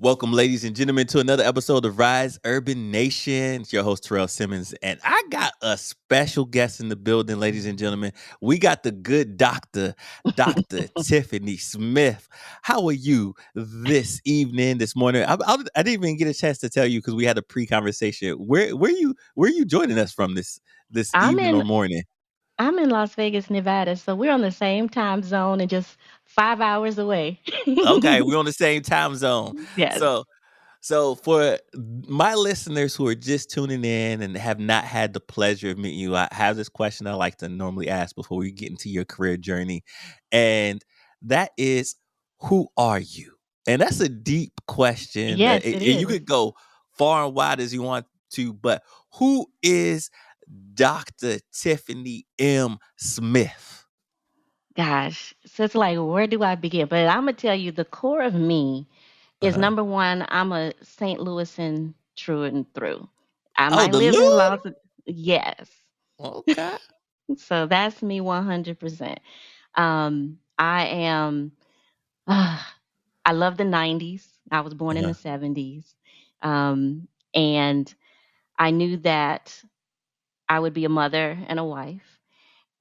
Welcome, ladies and gentlemen, to another episode of Rise Urban Nation. It's your host, Taryell Simmons, and I got a special guest in the building, ladies and gentlemen. We got the good doctor, Dr. Tiffany Smith. How are you this evening, this morning? I didn't even get a chance to tell you because we had a pre-conversation. Where you joining us from this I'm evening or in morning? I'm in Las Vegas, Nevada, so we're on the same time zone and just 5 hours away. Okay, we're on the same time zone. Yes. So So for my listeners who are just tuning in and have not had the pleasure of meeting you, I have this question I like to normally ask before we get into your career journey. And that is, who are you? And that's a deep question. Yes, it You is. could go far and wide as you want to, but who is Dr. Tiffany M. Smith? Gosh, so it's like, where do I begin? But Imma tell you the core of me is Uh-huh. number 1, I'm a St. Louisan through and through. I Oh, might the live in Lou? Las Yes. Okay. So that's me 100%. I am I love the 90s. I was born in Uh-huh. the 70s. Um, and I knew that I would be a mother and a wife.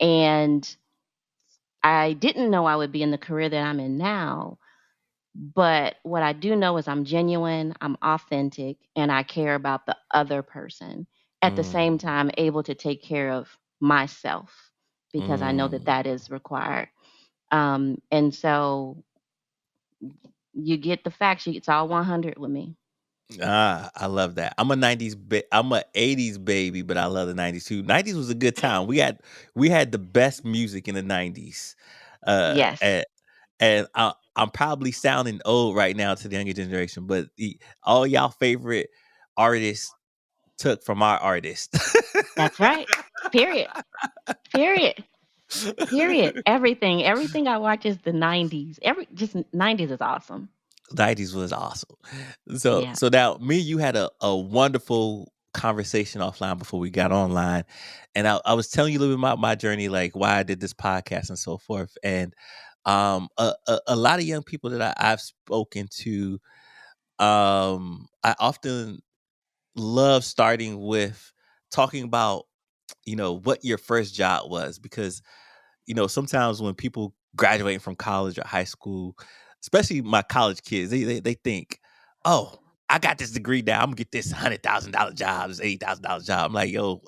And I didn't know I would be in the career that I'm in now. But what I do know is I'm genuine, I'm authentic, and I care about the other person. At the same Mm, time, able to take care of myself because I know that mm. that is required. And so you get the facts. It's all 100 with me. I love that. I'm a 80s baby, but I love the 90s too. 90s was a good time. We had the best music in the 90s. Uh Yes. and, I'm probably sounding old right now to the younger generation, but all y'all favorite artists took from our artists. That's right. Period. Period. Period. Everything I watch is the 90s. Every just 90s is awesome. 90s was awesome. So Yeah. so now me and you had a wonderful conversation offline before we got online. And I was telling you a little bit about my journey, like why I did this podcast and so forth. And a lot of young people that I've spoken to, I often love starting with talking about, what your first job was because sometimes when people graduating from college or high school, especially my college kids, they think, oh, I got this degree now. I'm gonna get this $100,000 job, this $80,000 job. I'm like, yo,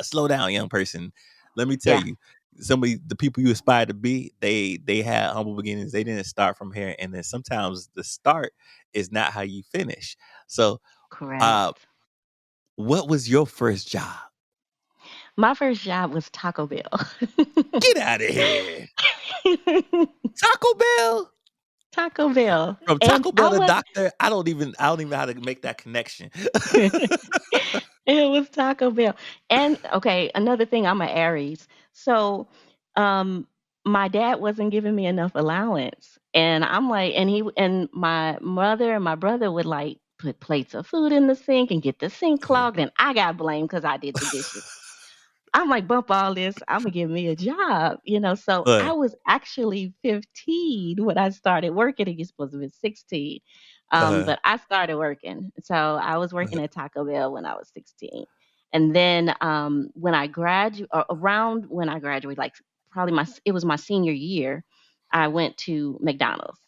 slow down, young person. Let me tell Yeah. you, the people you aspire to be, they had humble beginnings. They didn't start from here, and then sometimes the start is not how you finish. So, uh, Correct. what was your first job? My first job was Taco Bell. Get out of here, Taco Bell. Taco Bell. From And Taco I Bell to was doctor, I don't even know how to make that connection. it was Taco Bell. And okay, another thing, I'm an Aries. So um my dad wasn't giving me enough allowance. And I'm like, and my mother and my brother would like put plates of food in the sink and get the sink Uh-huh. clogged, and I got blamed because I did the dishes. I'm like, bump all this. I'm gonna give me a job. So I Right. was actually 15 when I started working, and you're supposed to be 16. Uh-huh. But I started working. So I was working Uh-huh. at Taco Bell when I was 16. And then when I graduated, around when I graduated, like probably it was my senior year, I went to McDonald's.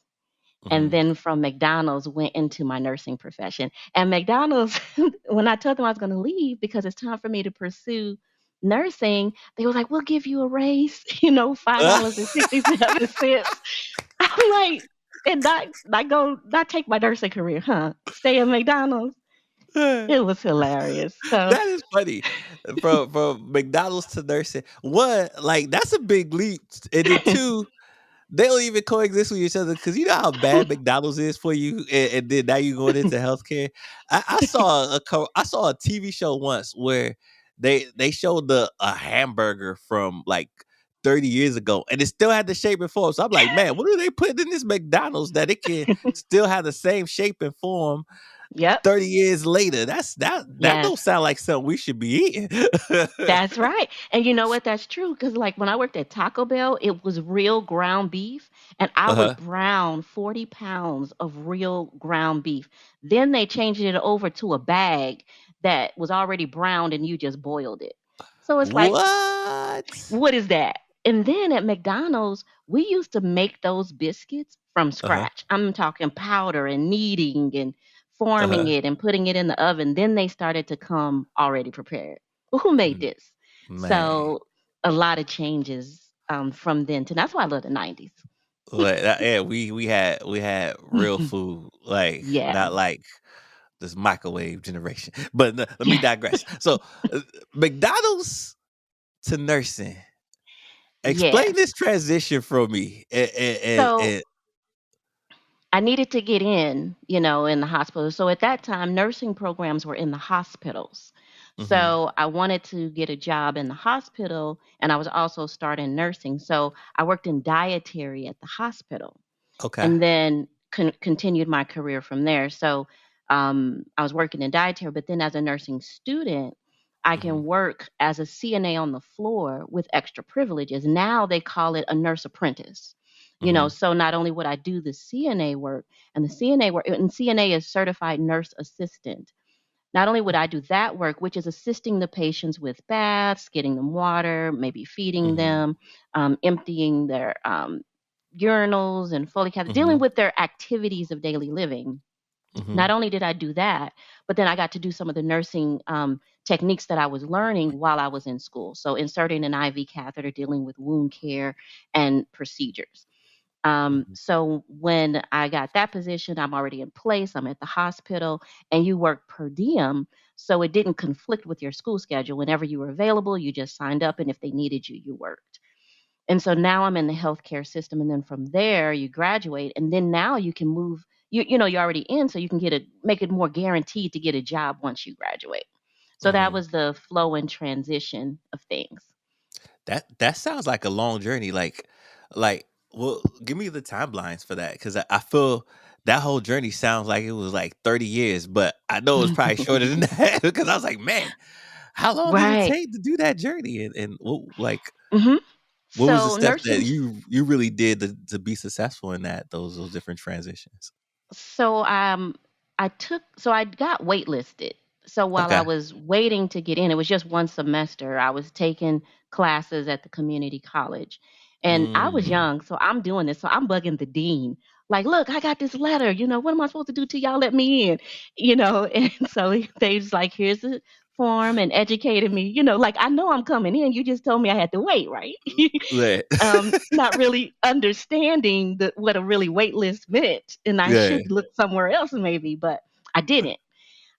And Mhm. then from McDonald's went into my nursing profession. And McDonald's, when I told them I was going to leave because it's time for me to pursue nursing, they were like, "We'll give you a raise, $5.67." I'm like, and not take my nursing career, huh? Stay at McDonald's. It was hilarious. So That is funny. From McDonald's to nursing. One, like that's a big leap. And then two, they don't even coexist with each other because you know how bad McDonald's is for you, and then now you're going into healthcare. I saw a TV show once where they showed a hamburger from like 30 years ago, and it still had the shape and form. So I'm like, man, what are they putting in this McDonald's that it can still have the same shape and form? Yep. 30 years later. That Yes. don't sound like something we should be eating. That's right. And you know what? That's true. Cause like when I worked at Taco Bell, it was real ground beef, and I Uh-huh. would brown 40 pounds of real ground beef. Then they changed it over to a bag that was already browned and you just boiled it. So it's like, What? what is that? And then at McDonald's, we used to make those biscuits from Uh-huh. scratch. I'm talking powder and kneading and forming Uh-huh. it and putting it in the oven. Then they started to come already prepared. Well, who made Mm, this? man. So a lot of changes from then to that's why I love the 90s. Yeah, we had real food, like Yeah. not like this microwave generation. But let me Yeah. digress. So, McDonald's to nursing. Explain Yes. this transition for me. So I needed to get in the hospital. So at that time, nursing programs were in the hospitals. Mhm. So I wanted to get a job in the hospital, and I was also starting nursing. So I worked in dietary at the hospital, Okay. and then continued my career from there. So I was working in dietary, but then as a nursing student, I Mhm. can work as a CNA on the floor with extra privileges. Now they call it a nurse apprentice. Mhm. So not only would I do the CNA work and the CNA work, and CNA is certified nurse assistant. Not only would I do that work, which is assisting the patients with baths, getting them water, maybe feeding Mhm. them, emptying their urinals and Foley catheter, dealing Mhm. with their activities of daily living. Not Mhm. only did I do that, but then I got to do some of the nursing techniques that I was learning while I was in school. So inserting an IV catheter, dealing with wound care and procedures. Mhm. So when I got that position, I'm already in place. I'm at the hospital, and you work per diem. So it didn't conflict with your school schedule. Whenever you were available, you just signed up, and if they needed you, you worked. And so now I'm in the healthcare system, and then from there you graduate, and then now you can move. You're already in, so you can make it more guaranteed to get a job once you graduate. So that Mhm. was the flow and transition of things. That sounds like a long journey. Like, well, give me the timelines for that, because I feel that whole journey sounds like it was like 30 years, but I know it was probably shorter than that because I was like, man, how long did it Right. take to do that journey? And hmm what was the So steps that nursing. you really did to be successful in those different transitions? So I got waitlisted. So while I Okay. was waiting to get in, it was just one semester. I was taking classes at the community college. And I was Mm. young, so I'm doing this. So I'm bugging the dean. Like, look, I got this letter. What am I supposed to do till y'all let me in? And so they was like, here's the form and educated me, like I know I'm coming in. You just told me I had to wait, right? Yeah. Not really understanding what a really wait list meant, and I Yeah. should look somewhere else maybe, but I didn't.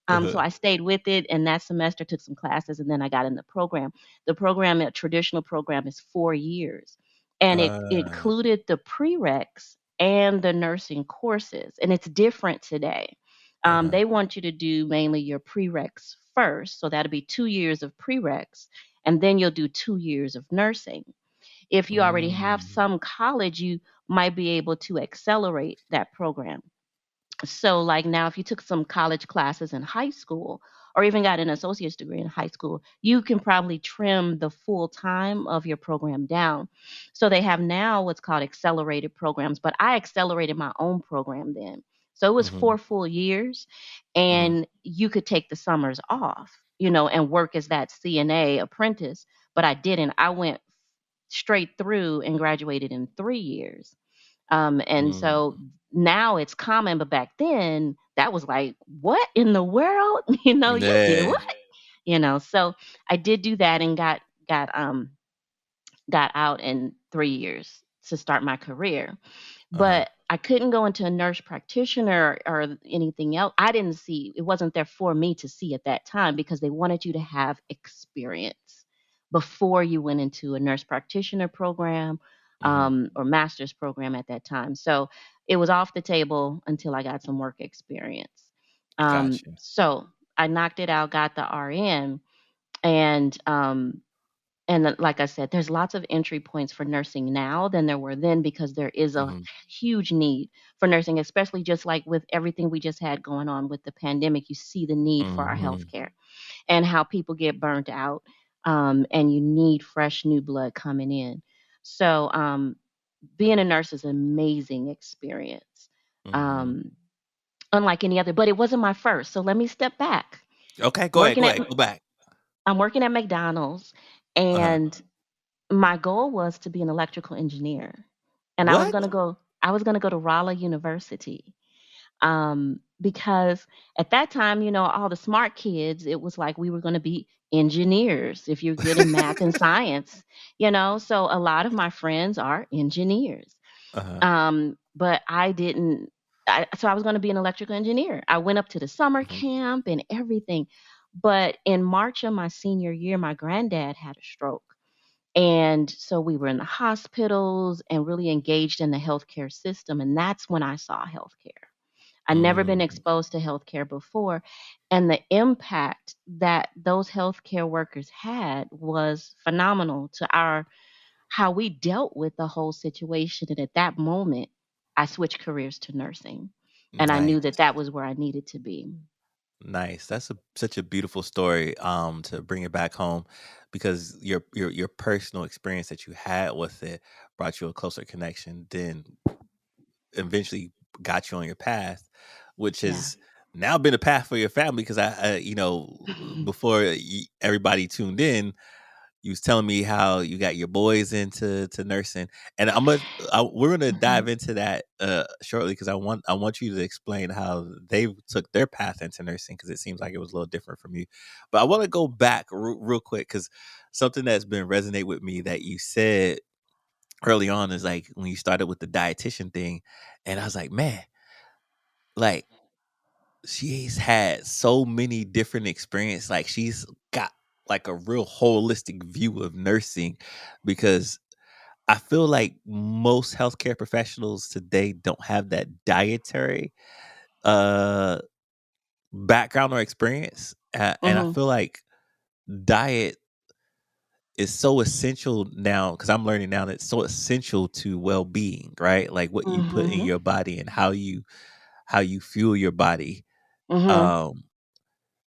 So Uh-huh. I stayed with it, and that semester took some classes, and then I got in the program. The program, a traditional program, is 4 years, and it Uh, included the prereqs and the nursing courses, and it's different today. uh-huh. They want you to do mainly your prereqs first, so that'll be 2 years of prereqs, and then you'll do 2 years of nursing. If you already have Mm. some college, you might be able to accelerate that program. So, like now, if you took some college classes in high school or even got an associate's degree in high school, you can probably trim the full time of your program down. So, they have now what's called accelerated programs, but I accelerated my own program then. So, it was Mhm. 4 full years, Mhm. and you could take the summers off, and work as that CNA apprentice. But I didn't. I went straight through and graduated in 3 years. And so Mm. now it's common, but back then that was like, what in the world? You did Yeah. what? So I did do that and got out in 3 years to start my career. Uh-huh. But I couldn't go into a nurse practitioner or anything else. I didn't see it wasn't there for me to see at that time because they wanted you to have experience before you went into a nurse practitioner program Mhm. or master's program at that time. So it was off the table until I got some work experience. Gotcha. So I knocked it out, got the RN, and And like I said, there's lots of entry points for nursing now than there were then because there is a Hmm. huge need for nursing, especially just like with everything we just had going on with the pandemic. You see the need for our Hmm. healthcare and how people get burnt out, and you need fresh new blood coming in. So, being a nurse is an amazing experience, Hmm. um, unlike any other. But it wasn't my first. So let me step back. Okay, go ahead. Working Go at ahead. Go back. I'm working at McDonald's, Uh-huh. and my goal was to be an electrical engineer, and What? I was gonna go to Rolla University, because at that time, all the smart kids, it was like we were going to be engineers if you're good in math and science, So a lot of my friends are engineers. Uh-huh. But I didn't. So I was going to be an electrical engineer. I went up to the summer Hmm. camp and everything. But in March of my senior year, my granddad had a stroke. And so we were in the hospitals and really engaged in the healthcare system. And that's when I saw healthcare. I'd never been Mm, exposed to healthcare before. And the impact that those healthcare workers had was phenomenal to our how we dealt with the whole situation. And at that moment, I switched careers to nursing. And I knew that nice. that was where I needed to be. Nice. That's such a beautiful story to bring it back home because your personal experience that you had with it brought you a closer connection, then eventually got you on your path, which Yeah. has now been a path for your family because before everybody tuned in, you was telling me how you got your boys into nursing, and we're gonna Mhm. dive into that shortly because I want you to explain how they took their path into nursing because it seems like it was a little different from you. But I want to go back real quick because something that's been resonate with me that you said early on is like when you started with the dietitian thing, and I was like, man, like she's had so many different experiences. Like she's got like a real holistic view of nursing because I feel like most healthcare professionals today don't have that dietary uh background or experience. And I Mhm. feel like diet is so essential now because I'm learning now that it's so essential to well-being, right? Like what you put in Mhm. your body and how you fuel your body. Mhm. Um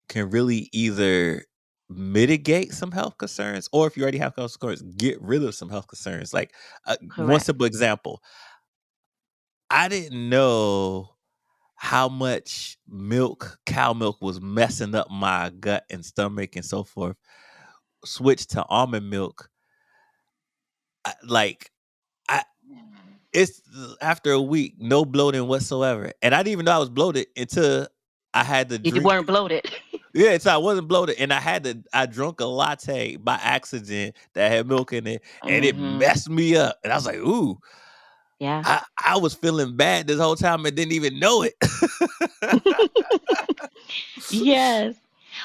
can really either mitigate some health concerns or if you already have health concerns, get rid of some health concerns. Like one Correct. simple example, I didn't know how much cow milk was messing up my gut and stomach and so forth. Switched to almond milk. Like I, it's after a week, no bloating whatsoever, and I didn't even know I was bloated until I had to You drink. weren't bloated. Yeah, so I wasn't bloated, and I drunk a latte by accident that had milk in it, and it Mhm. messed me up. And I was like, "Ooh, Yeah. I was feeling bad this whole time and didn't even know it." Yes.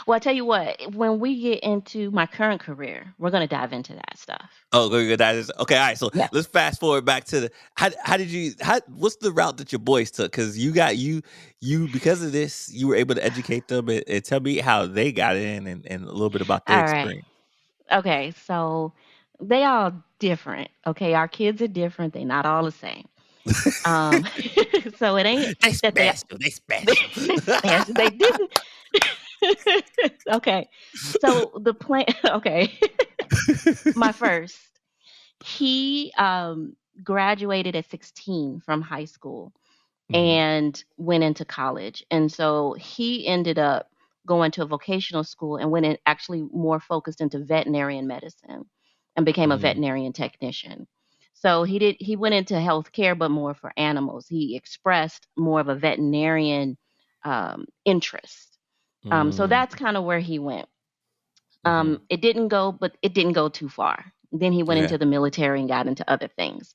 Well, I tell you what, when we get into my current career, we're going to dive into that stuff. Oh, good. That is okay. All right, so Yeah. let's fast forward back to the how did you what's the route that your boys took? Because you because of this, you were able to educate them and tell me how they got in and a little bit about their All right. experience. Okay. So they all different. Okay. Our kids are different. They're not all the same. Um, so it ain't They that they special. They special. they special. They didn't. Okay. So the plan. Okay. My first. He graduated at 16 from high school Hmm. and went into college. And so he ended up going to a vocational school and went in actually more focused into veterinarian medicine and became a Hmm. veterinarian technician. So he went into healthcare, but more for animals. He expressed more of a veterinarian interest. So Hmm. that's kind of where he went. Hmm. It didn't go too far. Then he went Okay. into the military and got into other things,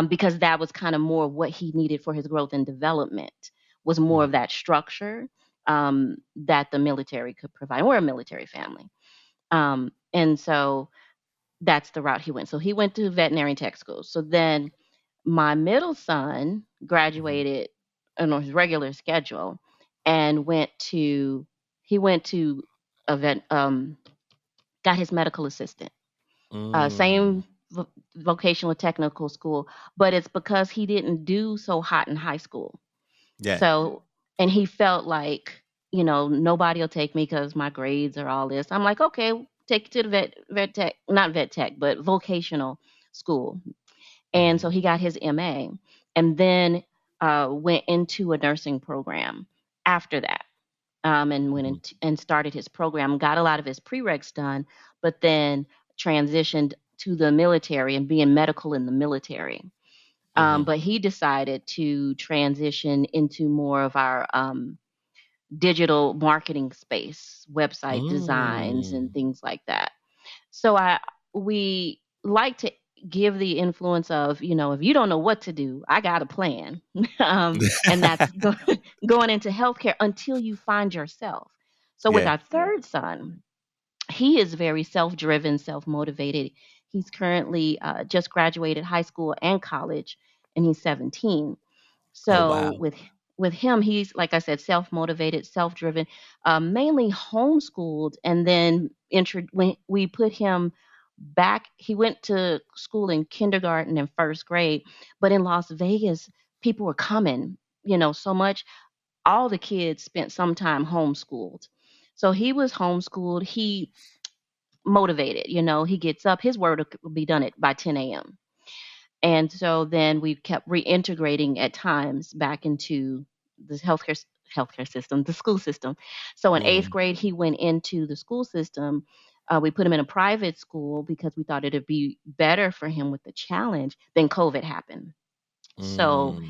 because that was kind of more of what he needed for his growth and development was more of Mhm. that structure, that the military could provide. We're a military family, and so that's the route he went. So he went to veterinary tech school. So then my middle son Mhm. graduated on his regular schedule and went to a vet, got his medical assistant. Mm. Same vocational technical school, but it's because he didn't do so hot in high school. Yeah. So, and he felt like, nobody will take me because my grades are all this. I'm like, okay, take you to the vet tech, not vet tech, but vocational school. And so Mhm. he got his MA and then went into a nursing program after that. And went Mhm. into, and started his program, got a lot of his prereqs done, but then transitioned to the military and being medical in the military. Mhm. But he decided to transition into more of our digital marketing space, website designs, and Mm. things like that. So we like to give the influence of, if you don't know what to do, I got a plan. And that's going into healthcare until you find yourself. So with Yeah. our third son, he is very self-driven, self-motivated. He's currently just graduated high school and college, and he's 17. Oh, wow. So with him, he's like I said, self-motivated, self-driven, mainly homeschooled, and then when we put him back, he went to school in kindergarten and first grade, but in Las Vegas, people were coming, so much. All the kids spent some time homeschooled. So he was homeschooled. He motivated, he gets up, his word will be done at by 10 a.m. And so then we kept reintegrating at times back into the healthcare system, the school system. So in eighth Mhm. grade, he went into the school system. We put him in a private school because we thought it'd be better for him with the challenge. Then COVID happened. So Mm.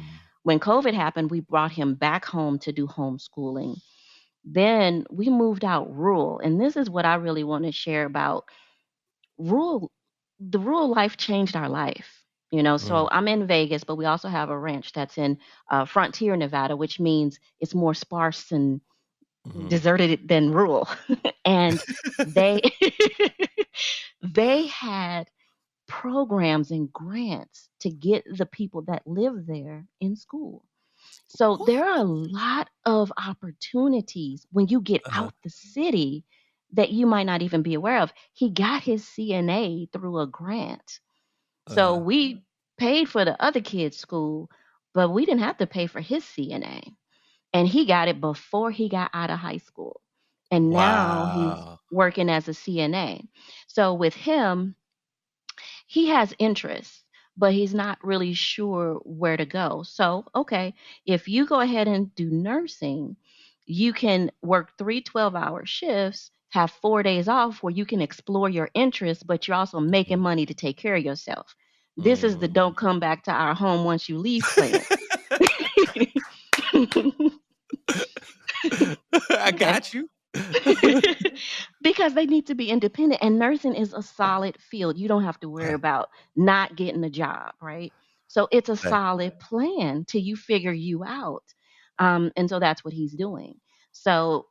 when COVID happened, we brought him back home to do homeschooling. Then we moved out rural. And this is what I really want to share about rural. The rural life changed our life. Mm. So I'm in Vegas, but we also have a ranch that's in Frontier, Nevada, which means it's more sparse and Mhm. deserted than rural. And they they had programs and grants to get the people that live there in school. So Woo. there are a lot of opportunities when you get Uh-huh. out the city that you might not even be aware of. He got his CNA through a grant. So Uh-huh. we paid for the other kid's school, but we didn't have to pay for his CNA. And he got it before he got out of high school. And now he's Wow. working as a CNA. So with him, he has interests, but he's not really sure where to go. So, okay, if you go ahead and do nursing, you can work 3 12-hour shifts, have 4 days off where you can explore your interests, but you're also making Mm. money to take care of yourself. This is the Mm. don't come back to our home once you leave plan. I Okay. got you. Because they need to be independent, and nursing is a solid field. You don't have to worry Right. about not getting a job, right? So it's a Right. solid plan till you figure you out. And so that's what he's doing. So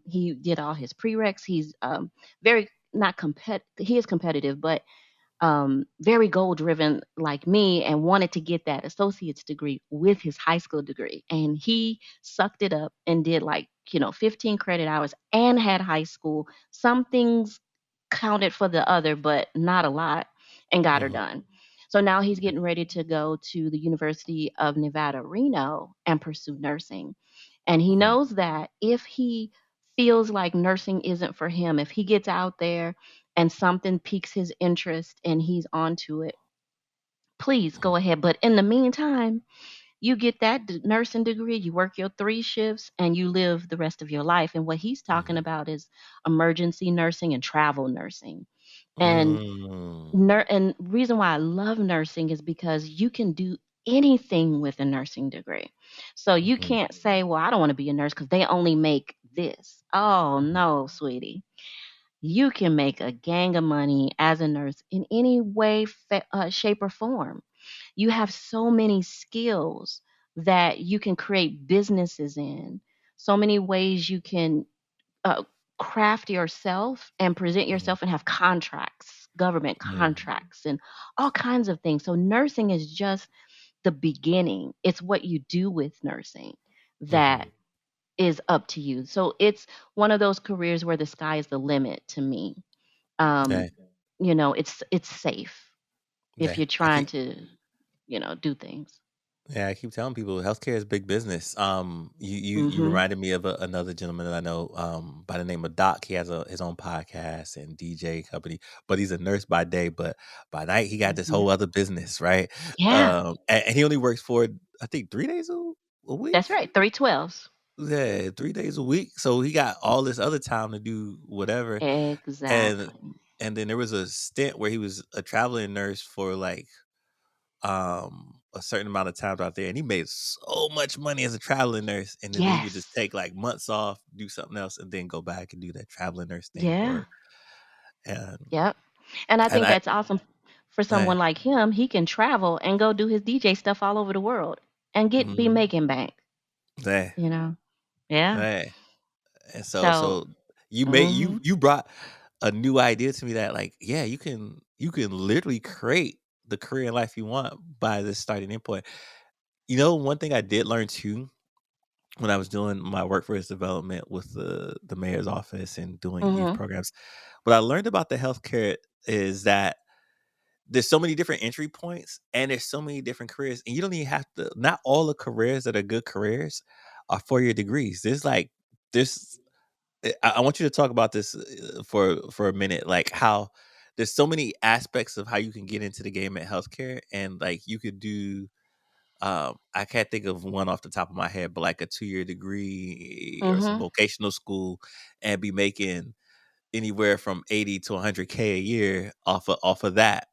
he did all his prereqs. He's very not he is competitive, but very goal driven like me, and wanted to get that associate's degree with his high school degree. And he sucked it up and did, like, 15 credit hours and had high school. Some things counted for the other, but not a lot, and got her Mhm. done. So now he's getting ready to go to the University of Nevada, Reno, and pursue nursing. And he Mhm. knows that if he feels like nursing isn't for him, if he gets out there and something piques his interest and he's onto it, please Mhm. go ahead. But in the meantime, you get that nursing degree, you work your 3 shifts, and you live the rest of your life. And what he's talking Mhm. about is emergency nursing and travel nursing. And Mm. and reason why I love nursing is because you can do anything with a nursing degree. So you Mhm. can't say, "Well, I don't want to be a nurse because they only make this." Oh Mhm. no, sweetie. You can make a gang of money as a nurse in any way, shape, or form. You have so many skills that you can create businesses in. So many ways you can uh, craft yourself and present Mhm. yourself and have contracts, government Mm. contracts, and all kinds of things. So nursing is just the beginning. It's what you do with nursing that Mhm. is up to you. So it's one of those careers where the sky is the limit to me. Um, Right. it's safe if Yeah, you're I trying keep to, do things. yeah, I keep telling people healthcare is big business. You Mhm. reminded me of another gentleman that I know by the name of Doc. He has his own podcast and DJ company, but he's a nurse by day, but by night he got this Mhm. whole other business, right? Yeah, And he only works for I think 3 days a week. that's right. 312s. Yeah, 3 days a week. So he got all this other time to do whatever. And Exactly. and then there was a stint where he was a traveling nurse for like a certain amount of times out there, and he made so much money as a traveling nurse, and then he would just Yes. take like months off, do something else, and then go back and do that traveling nurse thing. Yeah. Or and Yep. And I and think that's awesome for I someone like him. He can travel and go do his DJ stuff all over the world and be mm, making bank, yeah, you know. Yeah. yeah. And So, so you made you mhm. you brought a new idea to me that like yeah you can literally create the career and life you want by this starting input. You know, one thing I did learn too when I was doing my workforce development with the mayor's office and doing youth Mhm. programs, what I learned about the healthcare is that there's so many different entry points and there's so many different careers, and you don't even have to. Not all the careers that are good careers are 4 year degrees. There's like this. I want you to talk about this for a minute, like how there's so many aspects of how you can get into the game at healthcare, and like you could do I can't think of one off the top of my head, but like a 2 year degree or some Mhm. vocational school and be making anywhere from 80 to 100K a year off of that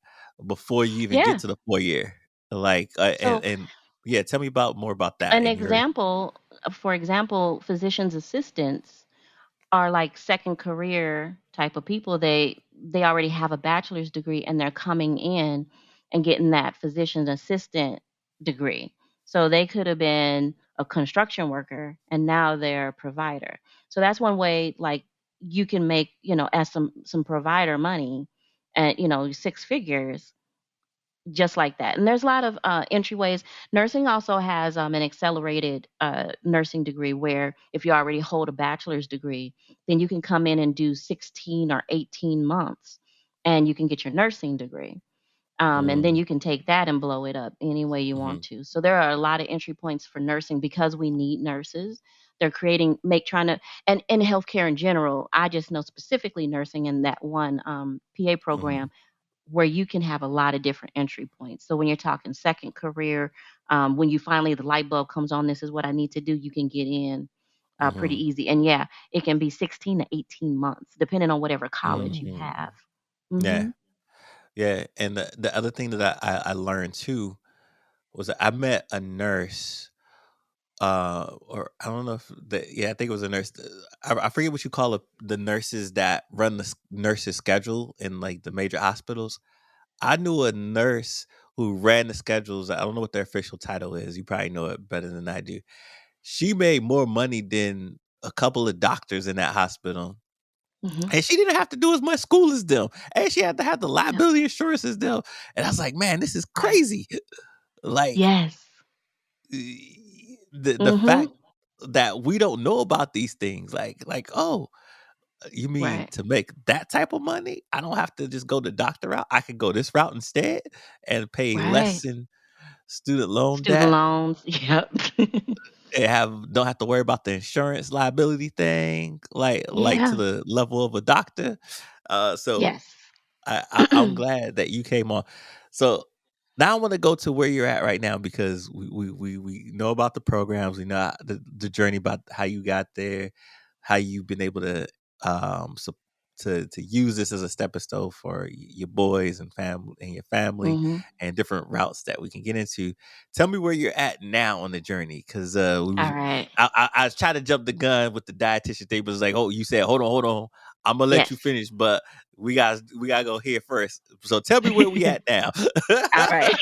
before you even get Yeah. to the 4 year. Like So, and yeah, tell me about more about that an in your example, for example, physician's assistants are like second career type of people. They already have a bachelor's degree and they're coming in and getting that physician assistant degree. So they could have been a construction worker and now they're a provider. So that's one way like you can make, as some provider money and six figures just like that. And there's a lot of entryways. Nursing also has an accelerated nursing degree where if you already hold a bachelor's degree, then you can come in and do 16 or 18 months and you can get your nursing degree. And then mm, you can take that and blow it up any way you want mhm, to. So there are a lot of entry points for nursing because we need nurses. They're creating, make trying to, and in healthcare in general, I just know specifically nursing in that one PA mhm, program where you can have a lot of different entry points. So when you're talking second career, when you finally the light bulb comes on, this is what I need to do, you can get in pretty mhm, easy. And yeah, it can be 16 to 18 months, depending on whatever college you mhm. have. Yeah. Hmm. Yeah, and the other thing that I learned too was that I met a nurse, or I don't know if yeah, I think it was a nurse. I forget what you call it, the nurses that run the nurses schedule in like the major hospitals. I knew a nurse who ran the schedules. I don't know what their official title is. You probably know it better than I do. She made more money than a couple of doctors in that hospital. Hmm. And she didn't have to do as much school as them. And she had to have the Yeah. liability insurance as them. And I was like, man, this is Right. crazy. Like Yes. the Hmm. fact that we don't know about these things. Like, oh, you mean Right. to make that type of money? I don't have to just go the doctor route. I could go this route instead and pay Right. less in student loan Student debt loans. Yep. and don't have to worry about the insurance liability thing, like to Yeah. the level of a doctor. So Yes. I'm glad that you came on. So now I want to go to where you're at right now because we know about the programs, we know the journey about how you got there, how you've been able to so, to use this as a stepping stone for your boys and your family Hmm. and different routes that we can get into. Tell me where you're at now on the journey because All right. I was trying to jump the gun with the dietitian thing, but it's like, oh, you said hold on, I'm gonna let Yes. you finish, but we gotta go here first. So tell me where we at now. All right.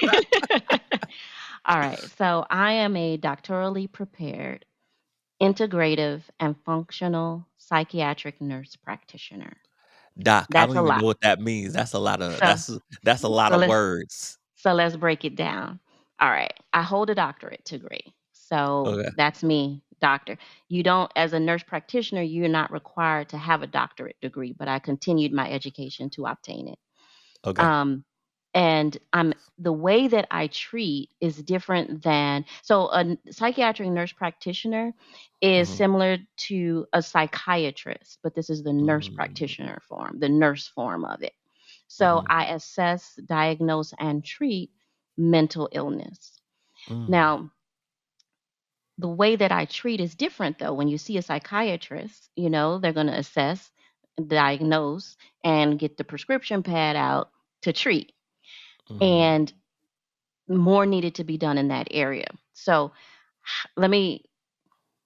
All right. So I am a doctorally prepared integrative and functional psychiatric nurse practitioner. Doc, I That's don't a even lot. know what that means. That's a lot of So that's a lot so of let's words. break it down. All right. I hold a doctorate degree. So Okay. that's me, doctor. You don't as a nurse practitioner, you're not required to have a doctorate degree, but I continued my education to obtain it. Okay. Um, and the way that I treat is different than, so psychiatric nurse practitioner is Mhm. similar to a psychiatrist, but this is the nurse Mm. practitioner form, the nurse form of it. So Mhm. I assess, diagnose, and treat mental illness. Mm. Now, the way that I treat is different though. When you see a psychiatrist, they're going to assess, diagnose, and get the prescription pad out to treat. Mhm. And more needed to be done in that area. So let me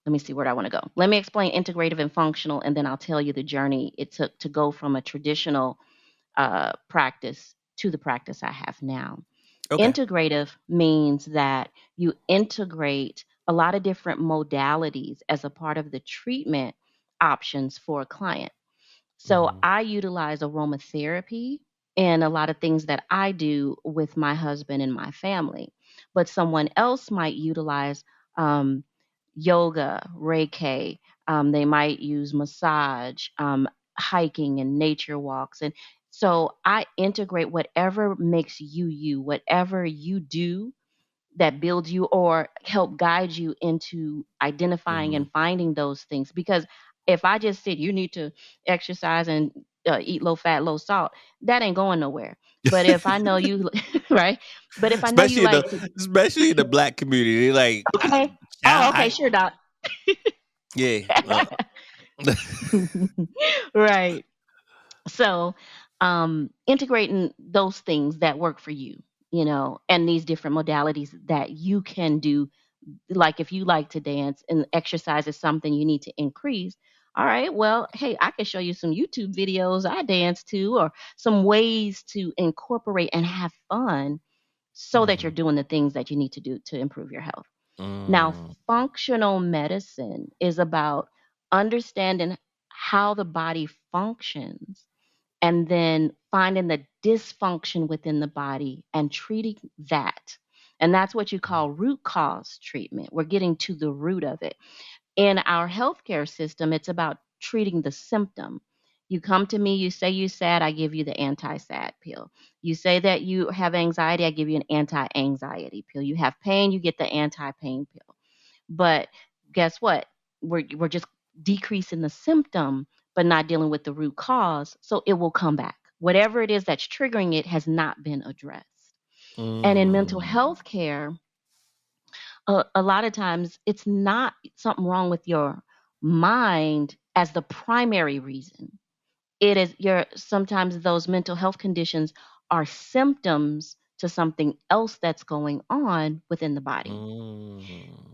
let me see where I want to go. Let me explain integrative and functional, and then I'll tell you the journey it took to go from a traditional practice to the practice I have now. Okay. Integrative means that you integrate a lot of different modalities as a part of the treatment options for a client. So Mhm. I utilize aromatherapy in a lot of things that I do with my husband and my family. But someone else might utilize um, yoga, Reiki. They might use massage, hiking, and nature walks. And so I integrate whatever makes you you, whatever you do that builds you or help guide you into identifying Mhm. and finding those things. Because if I just said you need to exercise and eat low fat, low salt, that ain't going nowhere. But if I know you, right? But if I know you especially in like to, especially in the black community, like, okay. child, Oh, okay, sure, doc. yeah. Right. So, integrating those things that work for you, and these different modalities that you can do, like if you like to dance and exercise is something you need to increase. All right, well, hey, I can show you some YouTube videos I dance to, or some ways to incorporate and have fun so that you're Mhm. doing the things that you need to do to improve your health. Now, Mm. functional medicine is about understanding how the body functions and then finding the dysfunction within the body and treating that. And that's what you call root cause treatment. We're getting to the root of it. In our healthcare system, it's about treating the symptom. You come to me, you say you're sad, I give you the anti sad pill. You say that you have anxiety, I give you an anti anxiety pill. You have pain, you get the anti pain pill. But guess what? We're just decreasing the symptom, but not dealing with the root cause. So it will come back. Whatever it is that's triggering it has not been addressed. And in mental Mm. health care, a lot of times it's not something wrong with your mind as the primary reason. It is your sometimes those mental health conditions are symptoms to something else that's going on within the body.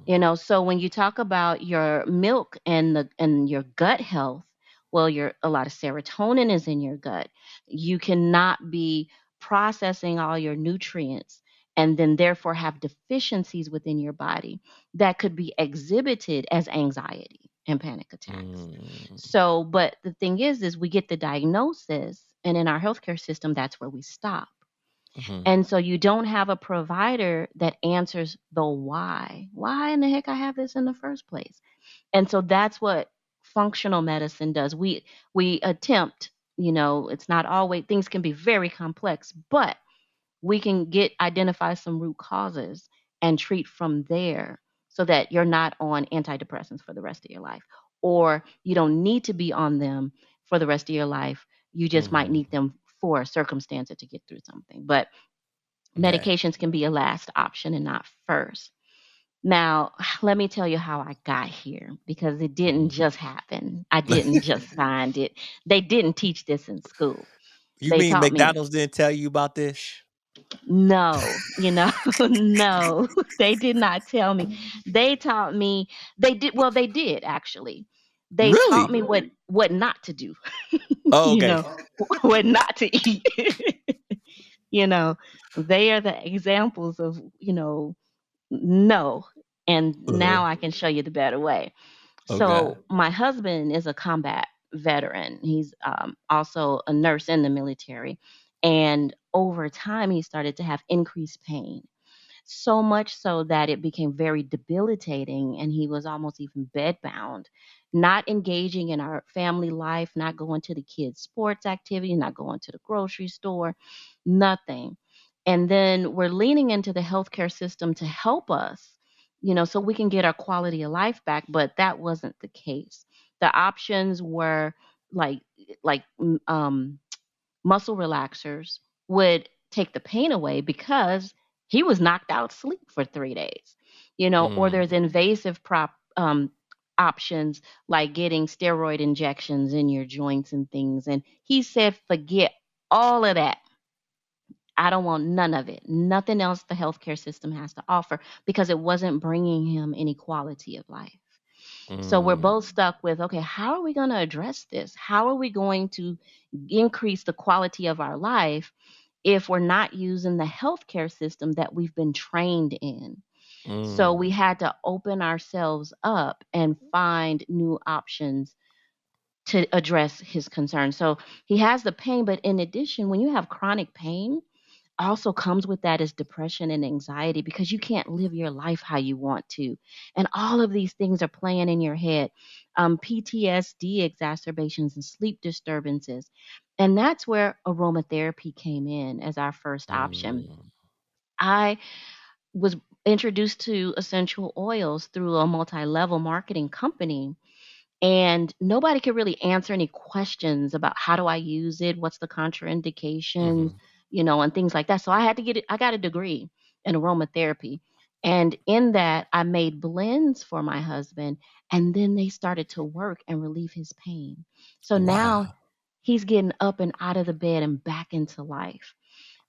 Mm. So when you talk about your milk and your gut health, well, your a lot of serotonin is in your gut. You cannot be processing all your nutrients and then therefore have deficiencies within your body that could be exhibited as anxiety and panic attacks. Mm. So, but the thing is we get the diagnosis, and in our healthcare system, that's where we stop. Mhm. And so you don't have a provider that answers the why. Why in the heck I have this in the first place? And so that's what functional medicine does. We attempt, it's not always things can be very complex, but we can get identify some root causes and treat from there so that you're not on antidepressants for the rest of your life, or you don't need to be on them for the rest of your life. You just might Mhm. need them for a circumstance or to get through something. But Okay. medications can be a last option and not first. Now, let me tell you how I got here because it didn't Mhm. just happen. I didn't just find it. They didn't teach this in school. You They mean taught me, McDonald's didn't tell you about this? no, no, they did not tell me. They taught me, well, they did actually. They taught Really? me what not to do, Oh, you okay. know, what not to eat. you know, they are the examples of, no. And Uh-huh. now I can show you the better way. Okay. So, my husband is a combat veteran. He's also a nurse in the military. And over time, he started to have increased pain. so much so that it became very debilitating, and he was almost even bedbound, not engaging in our family life, not going to the kids' sports activity, not going to the grocery store, nothing. And then we're leaning into the healthcare system to help us, so we can get our quality of life back, but that wasn't the case. The options were like like muscle relaxers would take the pain away because he was knocked out sleep for 3 days, or there's Mm, invasive options like getting steroid injections in your joints and things. And he said, forget all of that. I don't want none of it, nothing else the healthcare system has to offer, because it wasn't bringing him any quality of life. So we're mm, both stuck with, okay, how are we going to address this? How are we going to increase the quality of our life if we're not using the healthcare system that we've been trained in? So we mm, had to open ourselves up and find new options to address his concerns. So he has the pain, but in addition, when you have chronic pain, also comes with that is depression and anxiety, because you can't live your life how you want to. And all of these things are playing in your head. PTSD exacerbations and sleep disturbances. And that's where aromatherapy came in as our first option. mm. I was introduced to essential oils through a multi-level marketing company, and nobody could really answer any questions about how do I use it, what's the contraindications, Mhm. and things like that. So I had to get it. I got a degree in aromatherapy, and in that I made blends for my husband, and then they started to work and relieve his pain. So now Wow. he's getting up and out of the bed and back into life.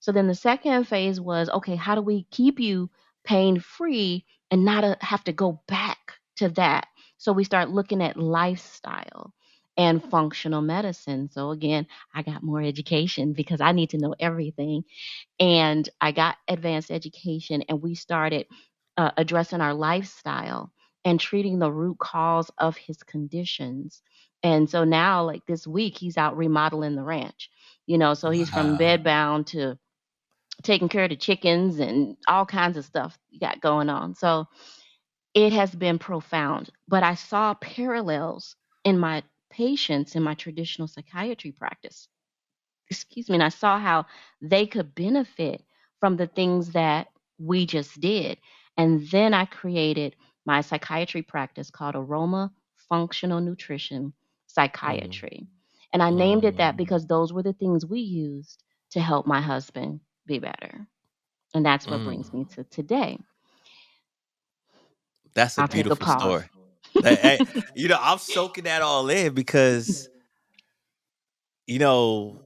So then the second phase was, okay, how do we keep you pain free and not have to go back to that? So we start looking at lifestyle and functional medicine. So again, I got more education because I need to know everything. And I got advanced education, and we started addressing our lifestyle and treating the root cause of his conditions. And so now, like this week, he's out remodeling the ranch. So he's from Wow. bedbound to taking care of the chickens and all kinds of stuff you got going on. So it has been profound. But I saw parallels in my patients in my traditional psychiatry practice. Excuse me. And I saw how they could benefit from the things that we just did. And then I created my psychiatry practice called Aroma Functional Nutrition Mm, Psychiatry. And I named it that mm, because those were the things we used to help my husband be better. And that's what brings mm. me to today. That's a I'll take a beautiful pause. story. Hey, I'm soaking that all in because, you know,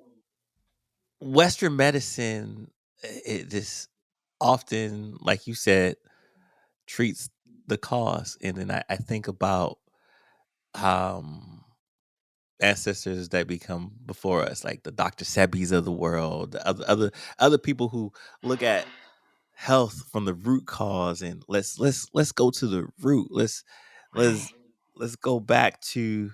Western medicine, it just often, like you said, treats the cause. And then I think about um ancestors that become before us, like the Dr. Sebis of the world, the other people who look at health from the root cause, and let's go to the root. Right. Let's let's go back to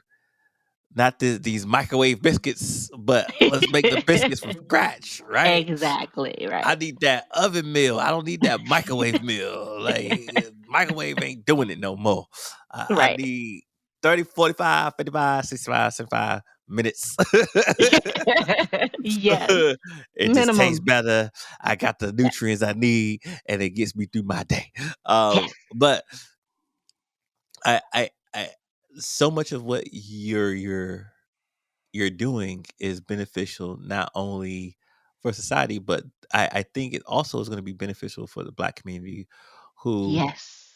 not these microwave biscuits, but let's make the biscuits from scratch, right? Exactly, I right. need that oven meal. I don't need that microwave meal. Like microwave ain't doing it no more. I Right. need 30, 45, 55, 65, 75 minutes. Yes, It just tastes minimum. better. I got the Yes, nutrients I need, and it gets me through my day. yes, But I so much of what you're doing is beneficial not only for society, but I think it also is going to be beneficial for the Black community who yes,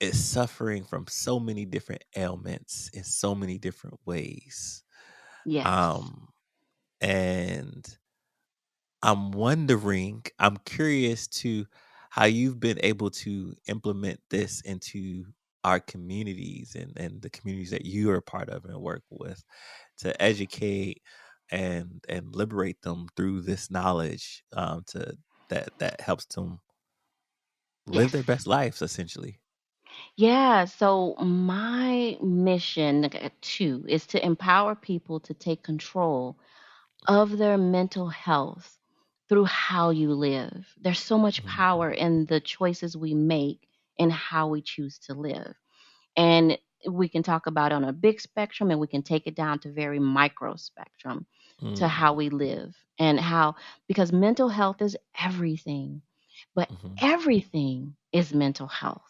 is suffering from so many different ailments in so many different ways. yes, Um, and I'm curious to how you've been able to implement this into our communities and the communities that you are a part of and work with to educate and liberate them through this knowledge to that helps them live their yes. best lives essentially. Yeah, so my mission too is to empower people to take control of their mental health through how you live. There's so much Mhm. power in the choices we make and how we choose to live. And we can talk about it on a big spectrum, and we can take it down to very micro spectrum to Mm. how we live and how, because mental health is everything, but Mhm. everything is mental health.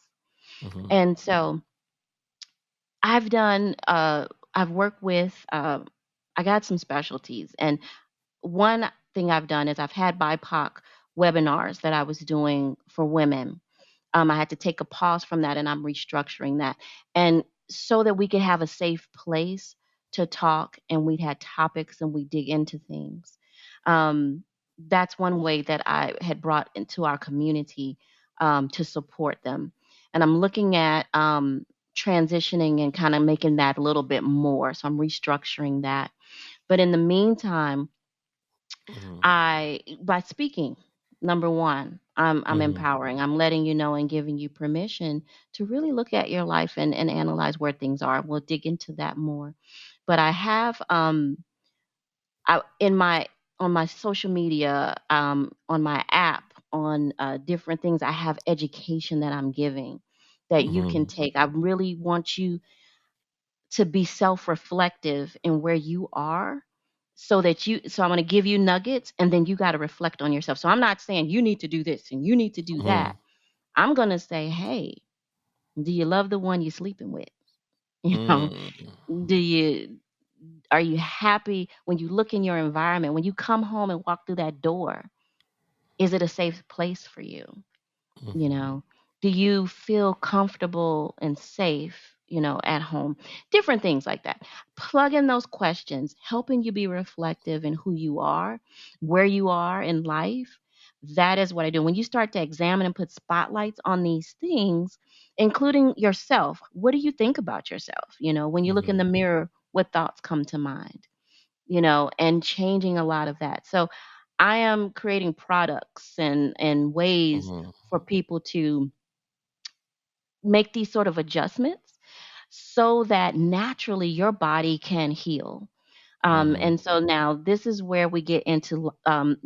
Mhm. And so I've done, I've worked with, I got some specialties. And one thing I've done is I've had BIPOC webinars that I was doing for women. I had to take a pause from that, and I'm restructuring that. And so that we could have a safe place to talk, and we'd had topics and we dig into things. Um, that's one way that I had brought into our community to support them. And I'm looking at transitioning and kind of making that a little bit more. So I'm restructuring that. But in the meantime, Mhm. I by speaking, number one, I'm Mhm. empowering. I'm letting you know and giving you permission to really look at your life and analyze where things are. We'll dig into that more. But I have in my on my social media, on my app, on different things, I have education that I'm giving that you can Mhm. take. I really want you to be self-reflective in where you are, so I'm going to give you nuggets, and then you got to reflect on yourself. So I'm not saying you need to do this and you need to do that. Mhm. I'm going to say, hey, do you love the one you're sleeping with? You know, Mm. do you are you happy when you look in your environment, when you come home and walk through that door? Is it a safe place for you? You Mhm. know, do you feel comfortable and safe, at home? Different things like that. Plug in those questions, helping you be reflective in who you are, where you are in life. That is what I do. When you start to examine and put spotlights on these things, including yourself, what do you think about yourself? When you look in the Mhm. mirror, what thoughts come to mind? And changing a lot of that. So I am creating products and ways Mhm. for people to make these sort of adjustments so that naturally your body can heal. Mhm. And so now this is where we get into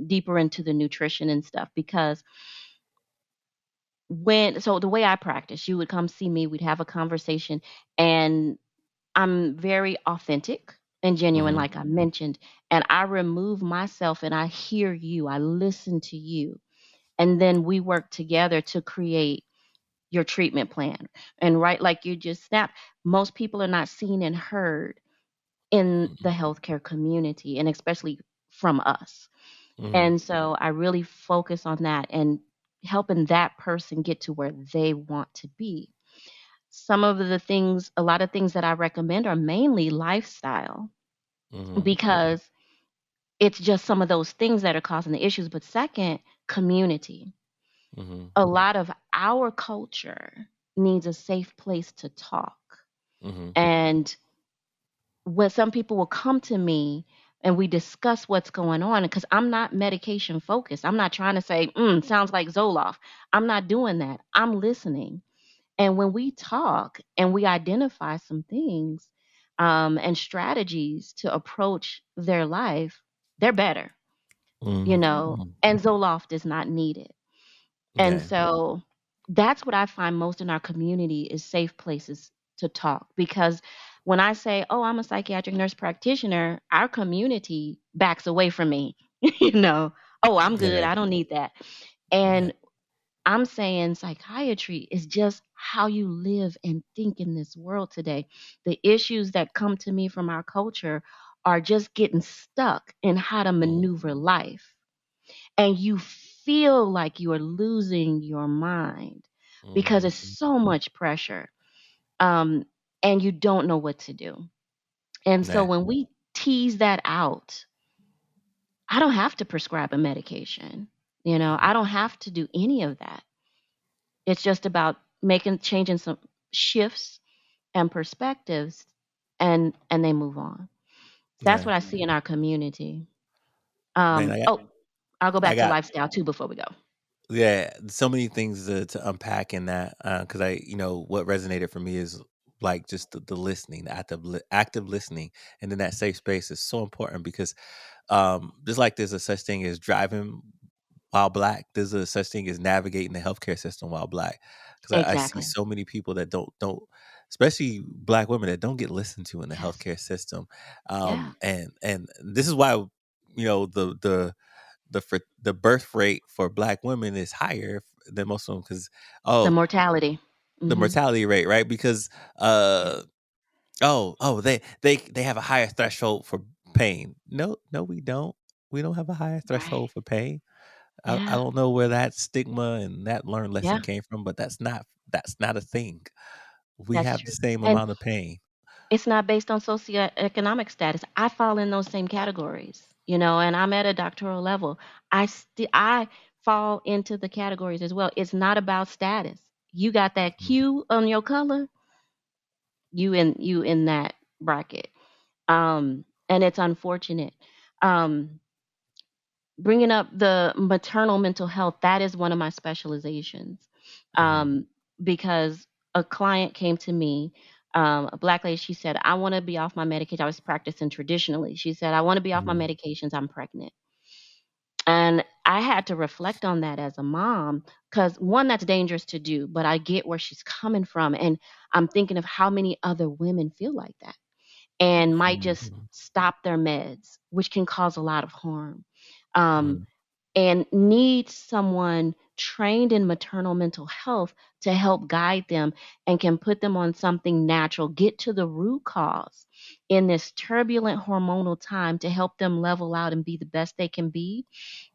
deeper into the nutrition and stuff, because the way I practice, you would come see me, we'd have a conversation, and I'm very authentic and genuine, Mhm. like I mentioned, and I remove myself and I hear you, I listen to you, and then we work together to create your treatment plan. And right, like you just snapped, most people are not seen and heard in the healthcare community, and especially from us. Mhm. And so I really focus on that and helping that person get to where they want to be. A lot of things that I recommend are mainly lifestyle, Mhm. because it's just some of those things that are causing the issues. But second, community. Mhm. A lot of our culture needs a safe place to talk. Mhm. And when some people will come to me and we discuss what's going on, because I'm not medication focused. I'm not trying to say, sounds like Zoloft. I'm not doing that. I'm listening. And when we talk and we identify some things and strategies to approach their life, they're better, Mhm. Mhm. and Zoloft is not needed. And Yeah. so that's what I find most in our community is safe places to talk. Because when I say, oh, I'm a psychiatric nurse practitioner, our community backs away from me. you know, oh, I'm good. Yeah. I don't need that. Yeah. And I'm saying psychiatry is just how you live and think in this world today. The issues that come to me from our culture are just getting stuck in how to Mhm. maneuver life. And you feel like you are losing your mind because it's Mhm. so much pressure. Um, and you don't know what to do. And so Yeah. when we tease that out, I don't have to prescribe a medication. Mhm. I don't have to do any of that. It's just about changing some shifts and perspectives, and they move on. That's Yeah. what I see in our community. Man, Oh, I'll go I back to got lifestyle too before we go. yeah, so many things to unpack in that because what resonated for me is like just the listening, the active listening, and then that safe space is so important because just like there's a such thing as driving while Black. There's a such thing as navigating the healthcare system while Black, because I see Exactly. so many people that don't, especially Black women, that don't get listened to in the Yes. healthcare system. Yeah. And this is why, the birth rate for Black women is higher than most of them, because The oh, mortality. the Hmm. mortality rate, right? Because Yeah. uh they have a higher threshold for pain. No, we don't. We don't have a higher threshold Right. for pain. I Yeah. don't know where that stigma and that learned lesson Yeah. came from, but that's not a thing. We That's have the true. same And amount of pain. it's not based on socioeconomic status. I fall in those same categories, you know, and I'm at a doctoral level. I fall into the categories as well. It's not about status. You got that Mhm, Q on your color, you in that bracket. And it's unfortunate. Um, Bringing up the maternal mental health, that is one of my specializations. mhm, Um, because a client came to me, a Black lady, she said, I want to be off my medication. I was practicing traditionally. She said, I want to be off my mhm, medications. I'm pregnant. And I had to reflect on that as a mom, because one, that's dangerous to do, but I get where she's coming from. And I'm thinking of how many other women feel like that and might just mhm, stop their meds, which can cause a lot of harm. Um, mhm, and need someone trained in maternal mental health to help guide them and can put them on something natural, get to the root cause in this turbulent hormonal time to help them level out and be the best they can be,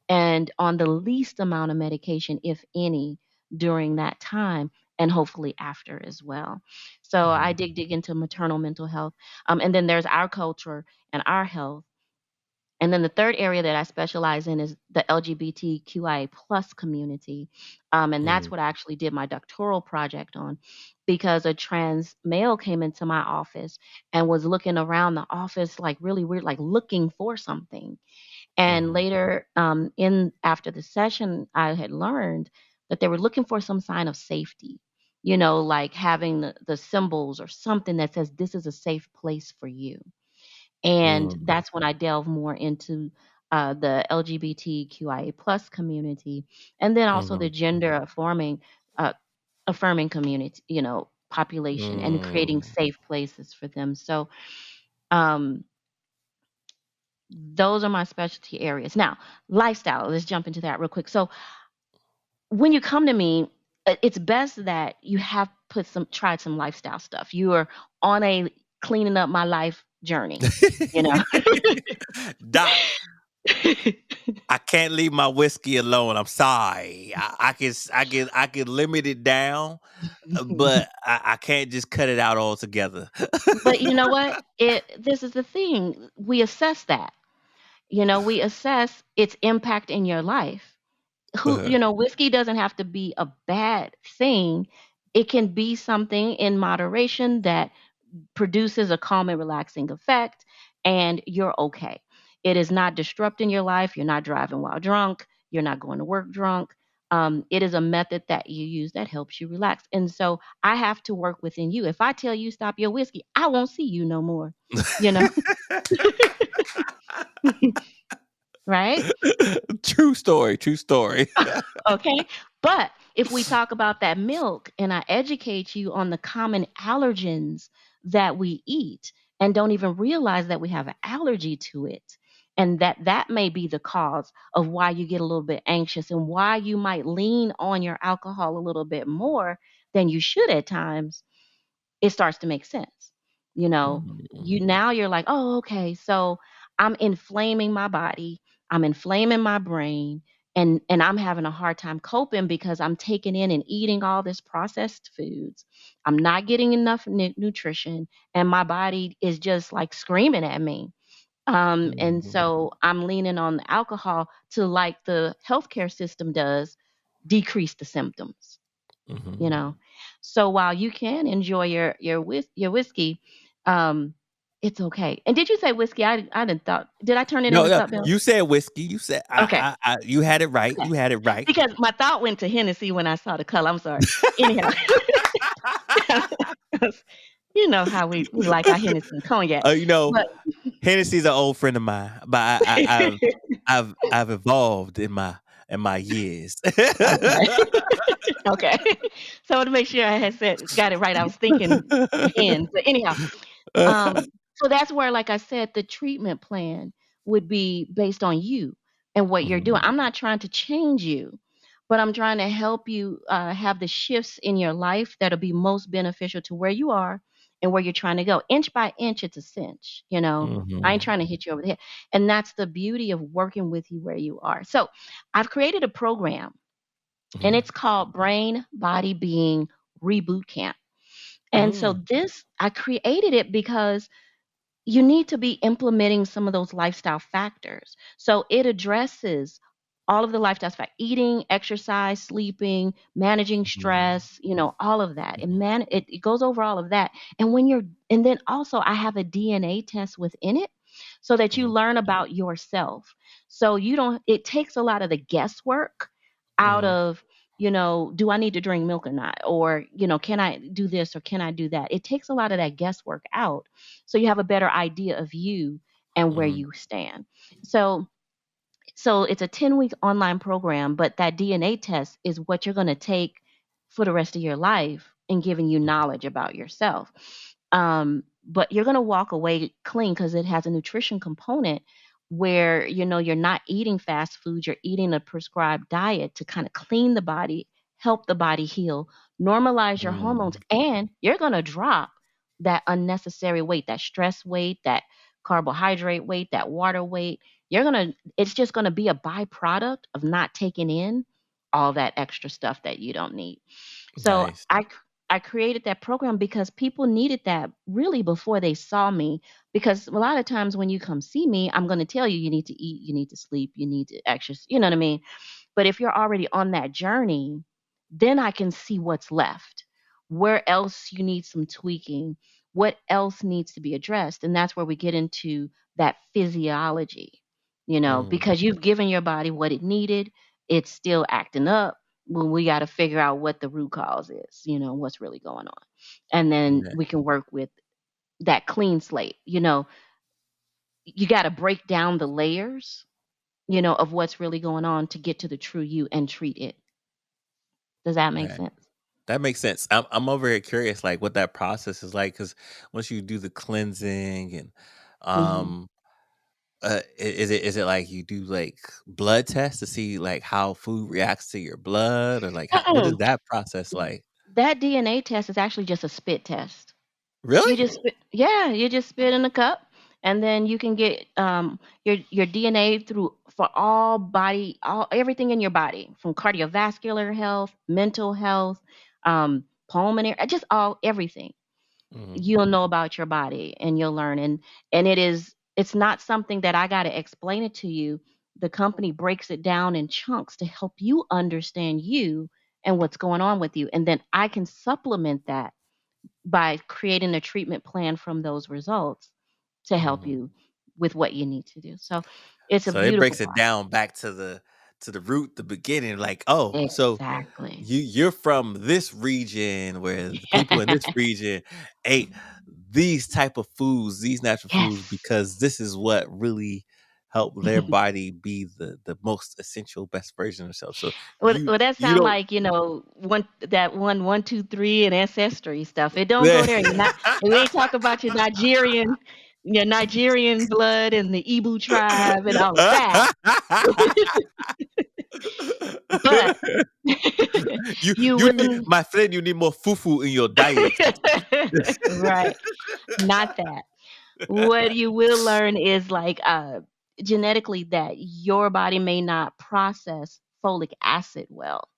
and on the least amount of medication, if any, during that time. And hopefully after as well. So I mhm, dig into maternal mental health. And then there's our culture and our health, and then the third area that I specialize in is the LGBTQIA plus community. And that's mhm, what I actually did my doctoral project on, because a trans male came into my office and was looking around the office like really weird, like looking for something. And mhm, later, in after the session, I had learned that they were looking for some sign of safety, you know, like having the symbols or something that says this is a safe place for you. And mhm, that's when I delve more into the LGBTQIA plus community, and then also the mhm, gender uh, affirming community, you know, population, and creating mm. safe places for them. So um, those are my specialty areas. Now, lifestyle. Let's jump into that real quick. So when you come to me, it's best that you have tried some lifestyle stuff. You are on a cleaning up my life journey, you know. Doc, I can't leave my whiskey alone. I'm sorry. I can limit it down, but I can't just cut it out altogether. But you know what? This is the thing. We assess that. You know, we assess its impact in your life. Uh-huh. Whiskey doesn't have to be a bad thing. It can be something in moderation that produces a calm and relaxing effect, and you're okay. It is not disrupting your life. You're not driving while drunk. You're not going to work drunk. It is a method that you use that helps you relax. And so I have to work within you. If I tell you stop your whiskey, I won't see you no more, you know, right? True story. True story. Okay. But if we talk about that milk and I educate you on the common allergens that we eat and don't even realize that we have an allergy to it, and that may be the cause of why you get a little bit anxious and why you might lean on your alcohol a little bit more than you should at times, it starts to make sense. You know, Mhm, you're like, "Oh, okay. So I'm inflaming my body, I'm inflaming my brain, and I'm having a hard time coping because I'm taking in and eating all this processed foods. I'm not getting enough nutrition, and my body is just like screaming at me." And mhm, so I'm leaning on the alcohol to, like the healthcare system does, decrease the symptoms, you mhm. know. So while you can enjoy your whiskey, um, it's okay. And did you say whiskey? I didn't thought. Did I turn it No, into no, something else? you said whiskey. You said Okay, you had it right. okay. You had it right. Because my thought went to Hennessy when I saw the color. I'm sorry. Anyhow, you know how we like our Hennessy and cognac, You know, but Hennessy's an old friend of mine, but I've evolved in and my years. Okay. Okay. So to make sure I had said got it right, I was thinking hen. But anyhow, so that's where, like I said, the treatment plan would be based on you and what you're doing. Mhm, I'm not trying to change you, but I'm trying to help you have the shifts in your life that'll be most beneficial to where you are and where you're trying to go. Inch by inch, it's a cinch. I ain't mhm, trying to hit you over the head. And that's the beauty of working with you where you are. So I've created a program, and mhm. it's called Brain, Body, Being Reboot Camp. And so Mm, this, I created it because you need to be implementing some of those lifestyle factors. So it addresses all of the lifestyle factors: eating, exercise, sleeping, managing mhm, stress, all of that. mhm, It goes over all of that. And then also I have a DNA test within it so that you mhm, learn about yourself. So you don't it takes a lot of the guesswork out mhm, of, do I need to drink milk or not? Or, can I do this or can I do that? It takes a lot of that guesswork out so you have a better idea of you and where mhm, you stand. So it's a 10-week online program, but that DNA test is what you're going to take for the rest of your life and giving you mhm, knowledge about yourself. But you're going to walk away clean because it has a nutrition component where you're not eating fast food, you're eating a prescribed diet to kind of clean the body, help the body heal, normalize your hormones, mm. and you're going to drop that unnecessary weight, that stress weight, that carbohydrate weight, that water weight. It's just going to be a byproduct of not taking in all that extra stuff that you don't need. So Nice. I created that program because people needed that really before they saw me. Because a lot of times when you come see me, I'm going to tell you, you need to eat, you need to sleep, you need to exercise, you know what I mean? But if you're already on that journey, then I can see what's left. Where else you need some tweaking, what else needs to be addressed. And that's where we get into that physiology, Mm, because you've given your body what it needed, it's still acting up. When we got to figure out what the root cause is, what's really going on. And then yeah, we can work with that clean slate. You got to break down the layers, of what's really going on to get to the true you and treat it. Does that make right. sense? That makes sense. I'm over here curious, like, what that process is like, because once you do the cleansing and, Mhm. um, is it like you do, like, blood tests to see, like, how food reacts to your blood, or, like, what is Mm-mm. that process like? That DNA test is actually just a spit test. You Really? just spit, yeah, you just spit in a cup, and then you can get your DNA through for all everything in your body, from cardiovascular health, mental health, pulmonary, just all everything. Mhm, You'll know about your body and you'll learn. And it's not something that I got to explain it to you. The company breaks it down in chunks to help you understand you and what's going on with you, and then I can supplement that by creating a treatment plan from those results to help mhm. you with what you need to do. So it's a So it beautiful breaks it process. down back to the root, the beginning, like, "Oh, so Exactly. you're from this region where the people in this region ate these type of foods, these natural foods, Yes. because this is what really helped their body be the most essential, best version of themselves." So Well, you that you sound don't like, one, 2, 3, and ancestry stuff. It don't go Yeah. there. We ain't talk about your Nigerian blood and the Igbo tribe and all of that. But you You need, will my friend, you need more fufu in your diet. right, not that. What you will learn is like genetically that your body may not process folic acid well,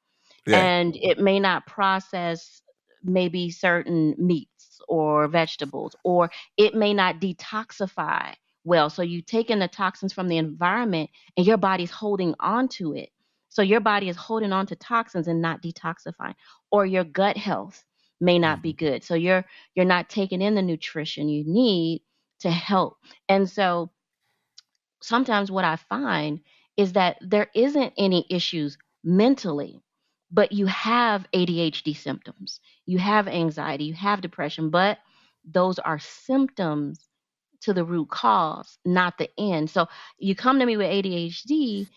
Yeah. and it may not process maybe certain meats or vegetables, or it may not detoxify well. So you take in the toxins from the environment and your body's holding on to it. So your body is holding on to toxins and not detoxifying, or your gut health may not be Mhm, good. So you're not taking in the nutrition you need to help. And so sometimes what I find is that there isn't any issues mentally, but you have ADHD symptoms, you have anxiety, you have depression, but those are symptoms to the root cause, not the end. So you come to me with ADHD,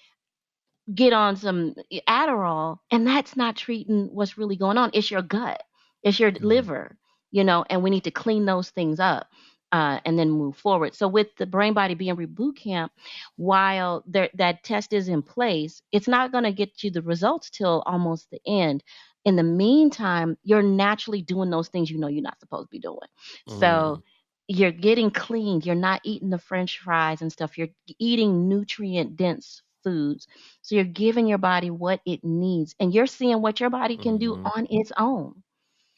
get on some Adderall, and that's not treating what's really going on. It's your gut, it's your Mm, liver, and we need to clean those things up. And then move forward. So with the Brain Body BMR boot camp, while that test is in place, it's not going to get you the results till almost the end. In the meantime, you're naturally doing those things you're not supposed to be doing. So mm, you're getting cleaned. You're not eating the French fries and stuff. You're eating nutrient dense foods. So you're giving your body what it needs, and you're seeing what your body can do mhm. on its own.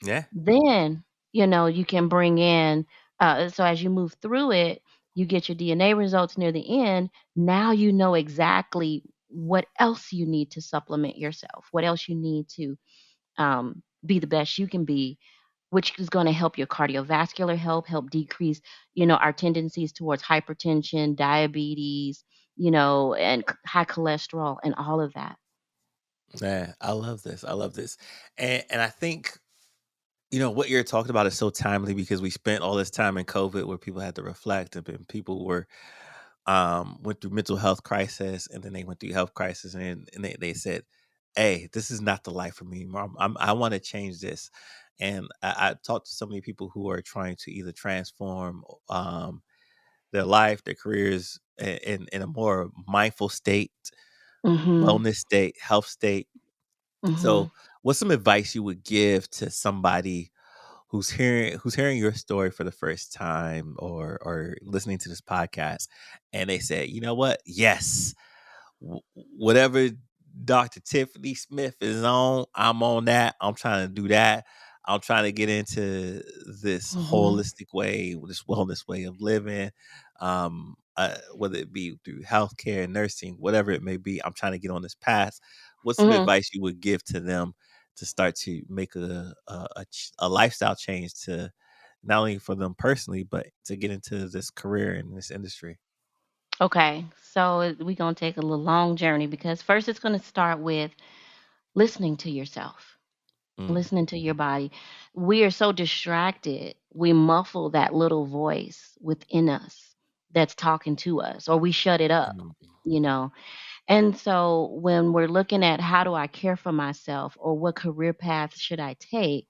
Yeah. Then, you can bring in, so as you move through it, you get your DNA results near the end. Now you know exactly what else you need to supplement yourself, what else you need to be the best you can be, which is going to help your cardiovascular health, help decrease, our tendencies towards hypertension, diabetes, and high cholesterol and all of that. Yeah. I love this. I love this. And I think, what you're talking about is so timely because we spent all this time in COVID where people had to reflect and people were went through mental health crisis, and then they went through health crisis, and they said, hey, this is not the life for me anymore. I want to change this. And I talked to so many people who are trying to either transform their life, their careers in a more mindful state, Mhm. wellness state, health state. Mhm. So what's some advice you would give to somebody who's hearing your story for the first time, or listening to this podcast, and they say, you know what? Yes, whatever Dr. Tiffany Smith is on, I'm on that. I'm trying to do that. I'm trying to get into this Mhm. holistic way, this wellness way of living. Whether it be through healthcare, nursing, whatever it may be, I'm trying to get on this path. What's some Mhm. advice you would give to them to start to make a lifestyle change, to not only for them personally, but to get into this career in this industry? Okay, so we're going to take a little long journey because first it's going to start with listening to yourself, Mm, listening to your body. We are so distracted, we muffle that little voice within us that's talking to us, or we shut it up, mm, you know. And so when we're looking at how do I care for myself or what career path should I take,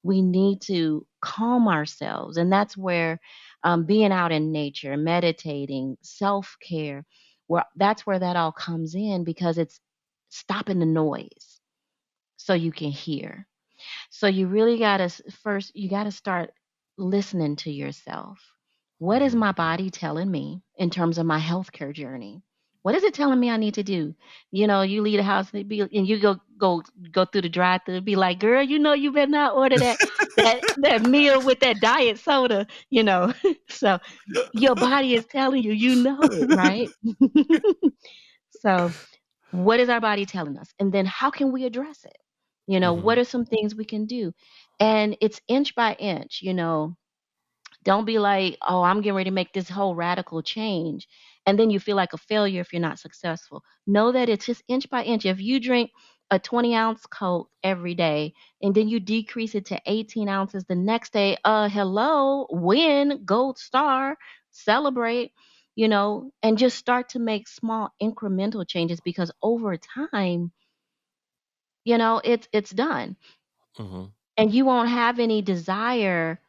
we need to calm ourselves. And that's where being out in nature, meditating, self care, that's where that all comes in because it's stopping the noise so you can hear. So you really got to first, you got to start listening to yourself. What is mhm. my body telling me in terms of my healthcare journey? What is it telling me I need to do? You leave the house and you go through the drive-through, be like, girl, you better not order that meal with that diet soda. So your body is telling you, it, right? So what is our body telling us? And then how can we address it? What Mhm, are some things we can do? And it's inch by inch. Don't be like, oh, I'm getting ready to make this whole radical change. And then you feel like a failure if you're not successful. Know that it's just inch by inch. If you drink a 20-ounce Coke every day and then you decrease it to 18 ounces the next day, hello, win, gold star, celebrate, and just start to make small incremental changes because over time, it's done, mhm, and you won't have any desire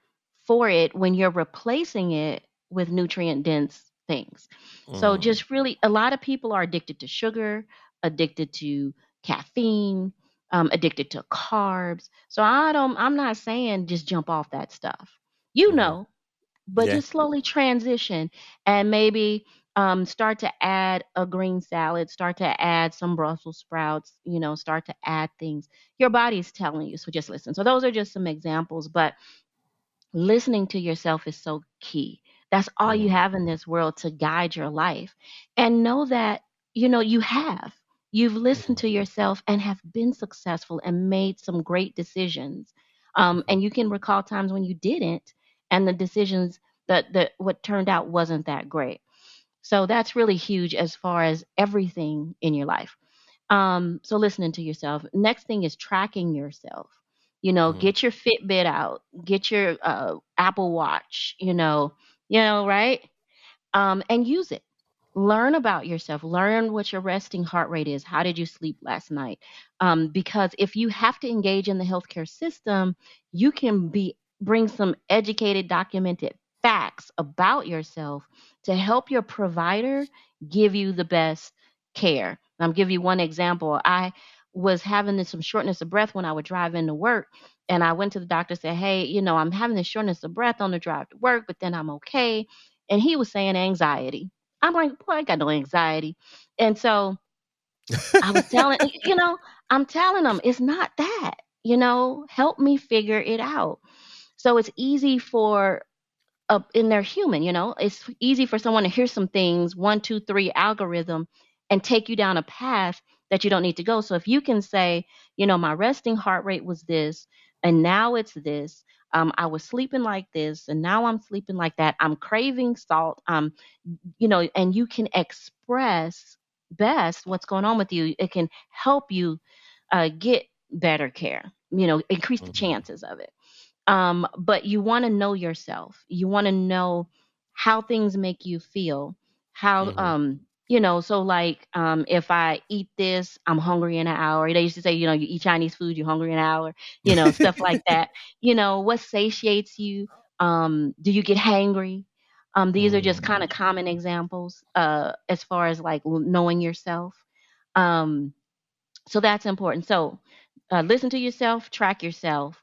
for it when you're replacing it with nutrient dense things. So mm, just really, a lot of people are addicted to sugar, addicted to caffeine, addicted to carbs. So I'm not saying just jump off that stuff. You mhm. know, but Yeah. just slowly transition and maybe start to add a green salad, start to add some Brussels sprouts, start to add things. Your body's telling you, so just listen. So those are just some examples, but listening to yourself is so key. That's all you Mm, have in this world to guide your life. And know that, you have. You've listened mhm, to yourself and have been successful and made some great decisions. mhm, And you can recall times when you didn't, and the decisions that what turned out wasn't that great. So that's really huge as far as everything in your life. So listening to yourself. Next thing is tracking yourself. mhm, Get your Fitbit out, get your Apple Watch, right? And use it. learn about yourself, learn what your resting heart rate is. How did you sleep last night? Because if you have to engage in the healthcare system, you can bring some educated, documented facts about yourself to help your provider give you the best care. I'll give you one example. I was having some shortness of breath when I would drive into work. And I went to the doctor and said, hey, I'm having this shortness of breath on the drive to work, but then I'm okay. And he was saying anxiety. I'm like, boy, I got no anxiety. And so I was I'm telling them it's not that, help me figure it out. So it's easy for and they're human, it's easy for someone to hear some things, 1, 2, 3 algorithm, and take you down a path that you don't need to go. So if you can say, my resting heart rate was this, and now it's this. I was sleeping like this, and now I'm sleeping like that. I'm craving salt. And you can express best what's going on with you. It can help you get better care. Increase the Mhm. chances of it. But you want to know yourself. You want to know how things make you feel. How Mhm. so like if I eat this, I'm hungry in an hour. They used to say, you eat Chinese food, you're hungry in an hour, stuff like that. What satiates you? Do you get hangry? These are just kind Mm. of common examples as far as like knowing yourself. Um, so that's important. So listen to yourself, track yourself.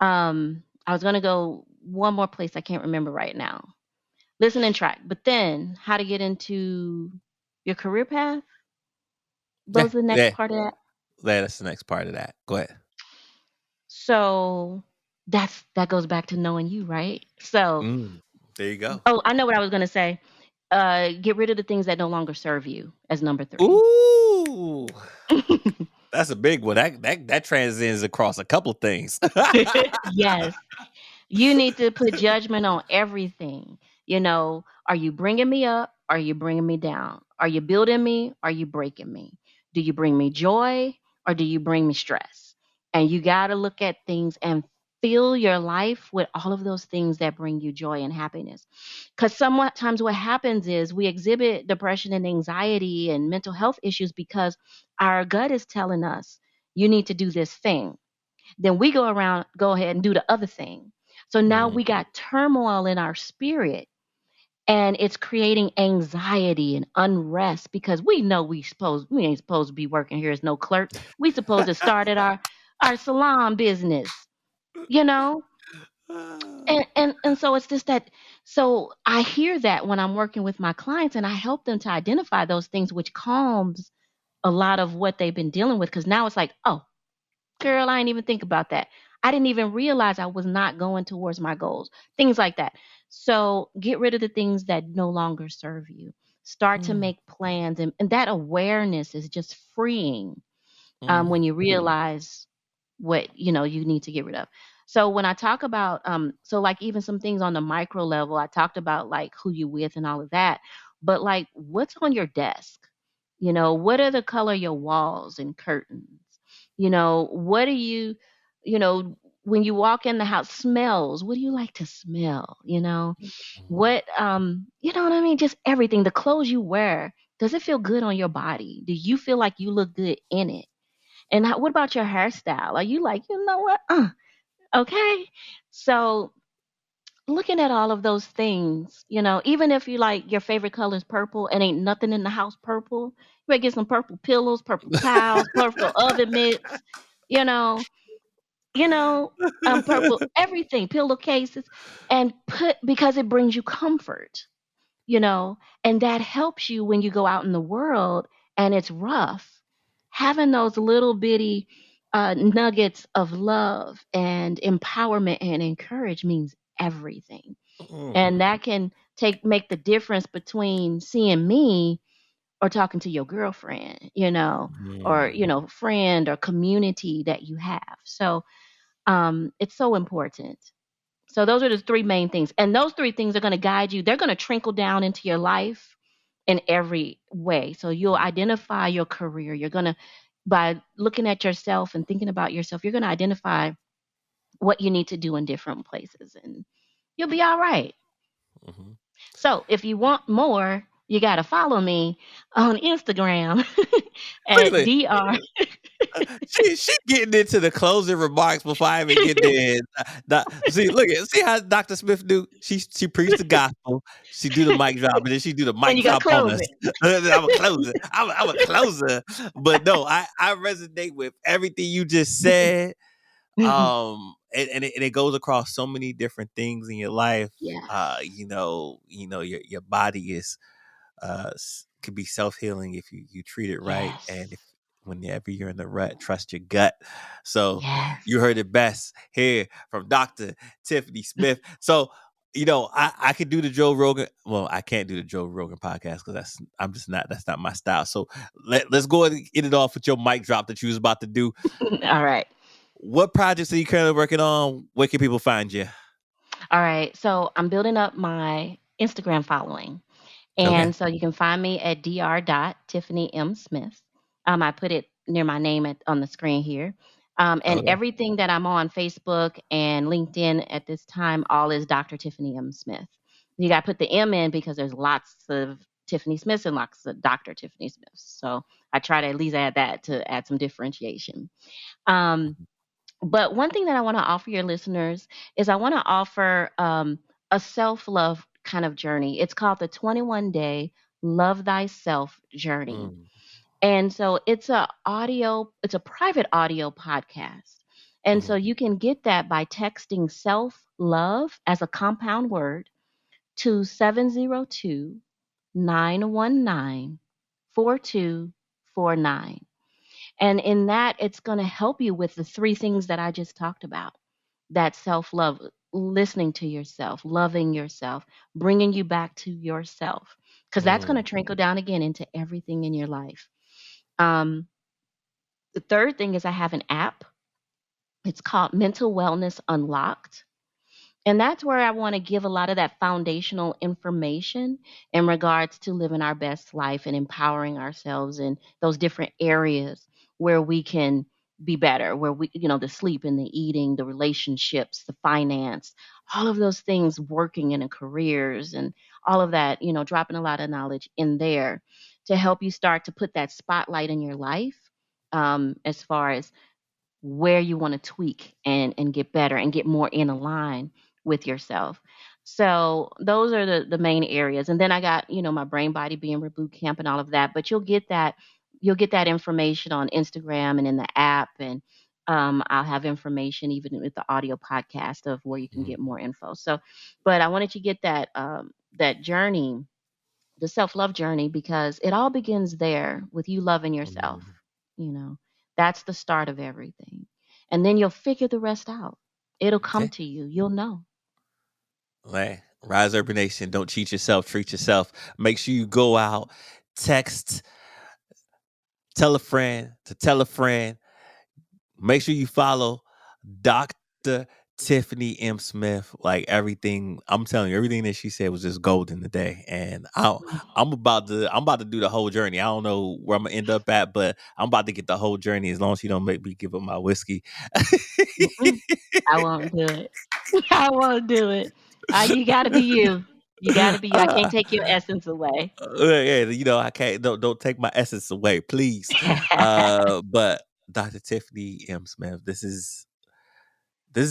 I was gonna go one more place I can't remember right now. Listen and track. But then how to get into your career path? Yeah, Those are the next yeah. part of that. That's the next part of that. Go ahead. So that goes back to knowing you, right? So Mm. There you go. oh, I know what I was gonna say. Get rid of the things that no longer serve you as number 3. Ooh, that's a big one. That transcends across a couple things. Yes. You need to put judgment on everything. Are you bringing me up? Are you bringing me down? Are you building me? Are you breaking me? Do you bring me joy or do you bring me stress? And you got to look at things and fill your life with all of those things that bring you joy and happiness. Because sometimes what happens is we exhibit depression and anxiety and mental health issues because our gut is telling us, you need to do this thing. Then we go ahead and do the other thing. So now Mm. we got turmoil in our spirit and it's creating anxiety and unrest because we know we ain't supposed to be working here as no clerk. We supposed to start at our salon business, you know? And so it's just that so I hear that when I'm working with my clients and I help them to identify those things which calms a lot of what they've been dealing with because now it's like, oh, girl, I didn't even think about that. I didn't even realize I was not going towards my goals. Things like that. So get rid of the things that no longer serve you. Start to Mm. make plans. And that awareness is just freeing Mhm. when you realize what you need to get rid of. So when I talk about so like even some things on the micro level, I talked about like who you with and all of that. But like what's on your desk? What are the color of your walls and curtains? What do you know, when you walk in the house, smells, what do you like to smell? What you know what I mean? Just everything. The clothes you wear, does it feel good on your body? Do you feel like you look good in it? And what about your hairstyle? Are you like, you know what? Okay. So looking at all of those things, even if you like your favorite color is purple and ain't nothing in the house purple, you might get some purple pillows, purple towels, purple oven mitts, you know, you know, purple everything, pillowcases, and put because it brings you comfort, and that helps you when you go out in the world and it's rough. Having those little bitty nuggets of love and empowerment and encourage means everything. Mm. And that can make the difference between seeing me or talking to your girlfriend, or, Mm. friend or community that you have. So it's so important. So those are the 3 main things. And those 3 things are going to guide you. They're going to trickle down into your life in every way. So you'll Mhm. identify your career. You're going to by looking at yourself and thinking about yourself, you're going to identify what you need to do in different places and you'll be all right. Mhm. So if you want more, you got to follow me on Instagram Look at at it. dr. She getting into the closing remarks before I even get there. See, look at see how Dr. Smith do. She preached the gospel. She do the mic drop, and then she do the And mic you got to drop on close us. it. I'm a closer. I'm a closer. But no, I resonate with everything you just said. And it goes across so many different things in your life. Yes. Your body is could be self-healing if you treat it right, and if Yes. whenever you're in the rut, trust your gut. So you Yes. heard it best here from Dr. Tiffany Smith. So I could do the Joe Rogan. Well, I can't do the Joe Rogan podcast because that's not my style. So let's go ahead and get it off with your mic drop that you was about to do. All right. What projects are you currently working on? Where can people find you? All right. So I'm building up my Instagram following. Okay. And so you can find me at dr.tiffany.m.smith. I put it near my name on the screen here. And Okay. everything that I'm on Facebook and LinkedIn at this time, all is Dr. Tiffany M. Smith. You got to put the M in because there's lots of Tiffany Smiths and lots of Dr. Tiffany Smiths. So I try to at least add that to add some differentiation. Um, but one thing that I want to offer your listeners is I want to offer a self love kind of journey. It's called the 21-day Love Thyself Journey. Mm, And so it's a private audio podcast. And so mhm, you can get that by texting self love as a compound word to 702-919-4249. And in that, it's going to help you with the three things that I just talked about: that self love, listening to yourself, loving yourself, bringing you back to yourself, because that's going to mm, trickle down again into everything in your life. Um, the third thing is I have an app. It's called Mental Wellness Unlocked. And that's where I want to give a lot of that foundational information in regards to living our best life and empowering ourselves in those different areas where we can be better, where the sleep and the eating, the relationships, the finance, all of those things, working in a careers and all of that, dropping a lot of knowledge in there to help you start to put that spotlight in your life, as far as where you want to tweak and get better and get more in align with yourself. So those are the main areas. And then I got, my brain body being reboot camp and all of that. But you'll get that information on Instagram and in the app. And I'll have information even with the audio podcast of where you can get mhm, more info. So, but I wanted to get that journey, the self-love journey, because it all begins there with you loving yourself. mhm. you know that's the start of everything, and then you'll figure the rest out. It'll come Yeah. to you, you'll know. Right. Rise Urban Nation. Don't cheat yourself. Treat yourself. Make sure you go out, text, tell a friend to tell a friend. Make sure you follow Dr. Tiffany M. Smith. Like everything, I'm telling you, everything that she said was just golden today. And I'm about to do the whole journey. I don't know where I'm gonna end up at, but I'm about to get the whole journey as long as you don't make me give up my whiskey. Mm-mm. I won't do it. I won't do it. You got to be you. You got to be you. I can't take your essence away. Yeah, I can't. Don't take my essence away, please. But Dr. Tiffany M. Smith, this has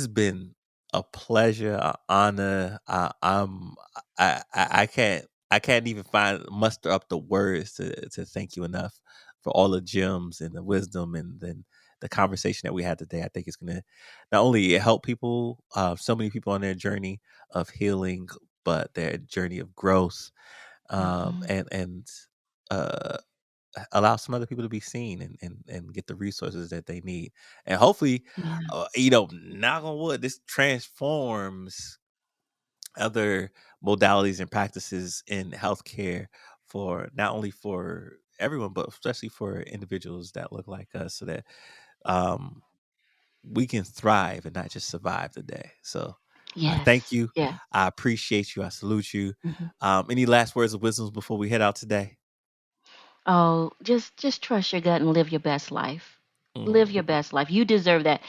been a pleasure, an honor. I can't even muster up the words to thank you enough for all the gems and the wisdom and then the conversation that we had today. I think it's gonna not only help people, so many people on their journey of healing, but their journey of growth, Hmm. and uh, allow some other people to be seen and get the resources that they need. And hopefully, Yeah. knock on wood, this transforms other modalities and practices in healthcare for not only for everyone, but especially for individuals that look like us so that um, we can thrive and not just survive the day. So I thank Yes. you. Yes. I appreciate you. I salute you. Hmm. Any last words of wisdom before we head out today? Oh, just trust your gut and live your best life. Live Mm, your best life. You deserve that.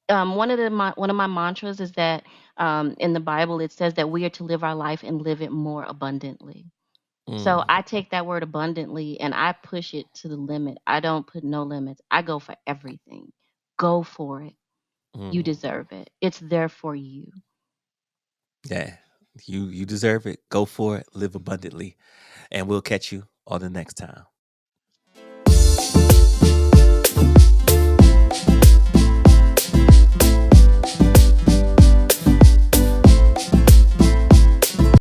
One of my mantras is that, in the Bible it says that we are to live our life and live it more abundantly. So Mm, I take that word abundantly and I push it to the limit. I don't put no limits. I go for everything. Go for it. You mm. deserve it. It's there for you. Yeah. You deserve it. Go for it. Live abundantly. And we'll catch you on the next time.